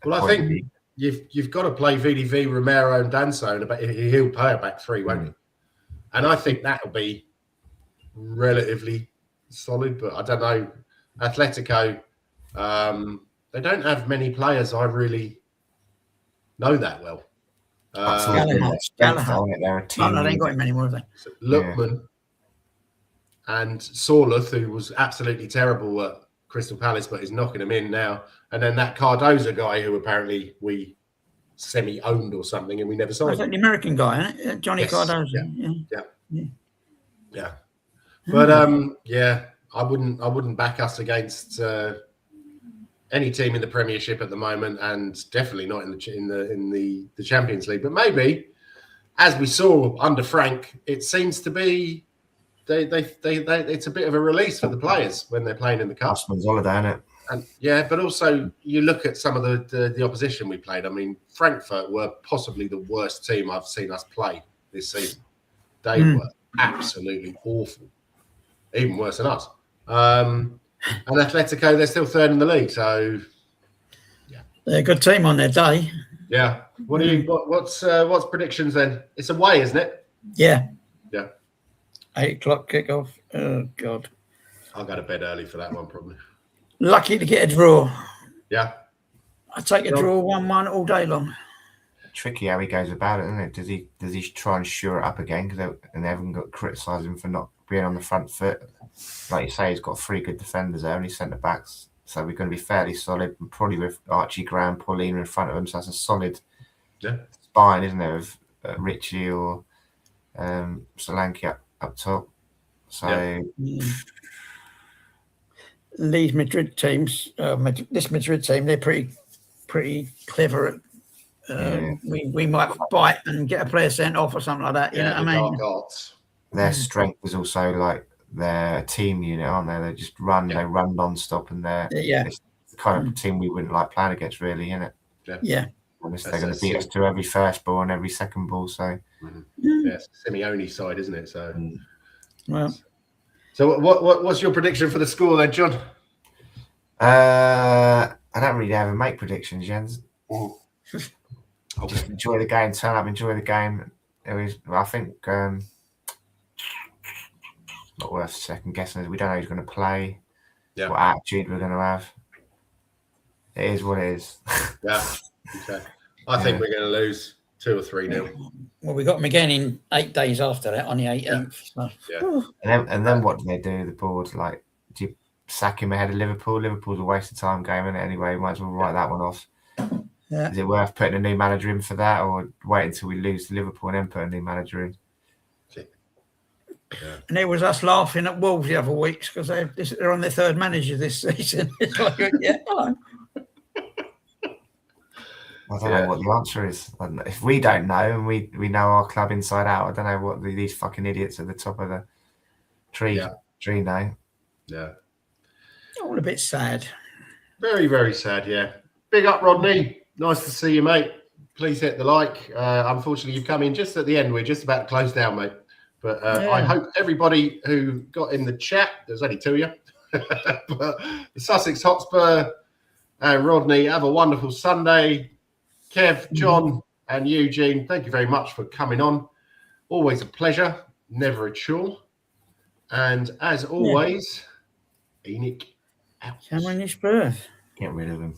Well, I think you've got to play VDV, Romero, and Danso, but he'll play a back three, won't he? And I think that'll be relatively solid. But I don't know, Atletico. They don't have many players I really know that well. Gallagher. They're a team. No, they ain't got him anymore, have they? So Lookman and Sorluth, who was absolutely terrible at Crystal Palace, but is knocking them in now. And then that Cardoza guy, who apparently we semi-owned or something, and we never saw. Is that the American guy, isn't it? Johnny Cardoza. Yeah. But I wouldn't back us against any team in the Premiership at the moment, and definitely not in the Champions League. But maybe, as we saw under Frank, it seems to be it's a bit of a release for the players when they're playing in the cup. Osman's holiday, isn't it? And but also you look at some of the opposition we played. I mean, Frankfurt were possibly the worst team I've seen us play this season. They were absolutely awful, even worse than us. And Atletico, they're still third in the league, so they're a good team on their day. Yeah. What's predictions then? It's away, isn't it? Yeah. 8 o'clock kickoff. Oh God. I'll go to bed early for that one, probably. Lucky to get a draw. Yeah. I take a draw 1-1 all day long. Tricky how he goes about it, isn't it? Does he try and shore it up again? And they haven't got criticised him for not being on the front foot. Like you say, he's got 3 good defenders there, only centre backs. So we're going to be fairly solid, probably with Archie Graham, Paulina in front of him. So that's a solid spine, isn't there, of Richie or Solanke up top. So these Madrid teams, this Madrid team, they're pretty clever at we might bite and get a player sent off or something like that. You know what I mean? Their strength is also like their team unit, aren't they? They just run, they run non-stop, and it's the kind of team we wouldn't like playing against, really, isn't it? Yeah. Unless they're going to beat us to every first ball and every second ball. So it's Simeone side, isn't it? So so what's your prediction for the score then, John? I don't really ever make predictions, Jens. Just enjoy the game, turn up, enjoy the game. I think not worth second guessing. We don't know who's going to play, what attitude we're going to have. It is what it is. Okay. I think we're going to lose 2 or 3-0. Well, we got them again in 8 days after that, on the 18th. And then what do they do? The board, like, do you sack him ahead of Liverpool? Liverpool's a waste of time game, isn't it? Anyway, might as well write that one off. Yeah. Is it worth putting a new manager in for that, or wait until we lose to Liverpool and then put a new manager in? And it was us laughing at Wolves the other weeks because they're on their 3rd manager this season. It's like, I don't know what the answer is. If we don't know and we know our club inside out, I don't know what these fucking idiots at the top of the tree know. Yeah. All a bit sad. Very, very sad, yeah. Big up, Rodney. Nice to see you, mate. Please hit the like. Unfortunately, you've come in just at the end. We're just about to close down, mate. But I hope everybody who got in the chat, there's only 2 of you, but the Sussex Hotspur and Rodney, have a wonderful Sunday. Kev, John, and Eugene, thank you very much for coming on. Always a pleasure, never a chore. And as always, Enoch out. Cameron is birth. Get rid of him.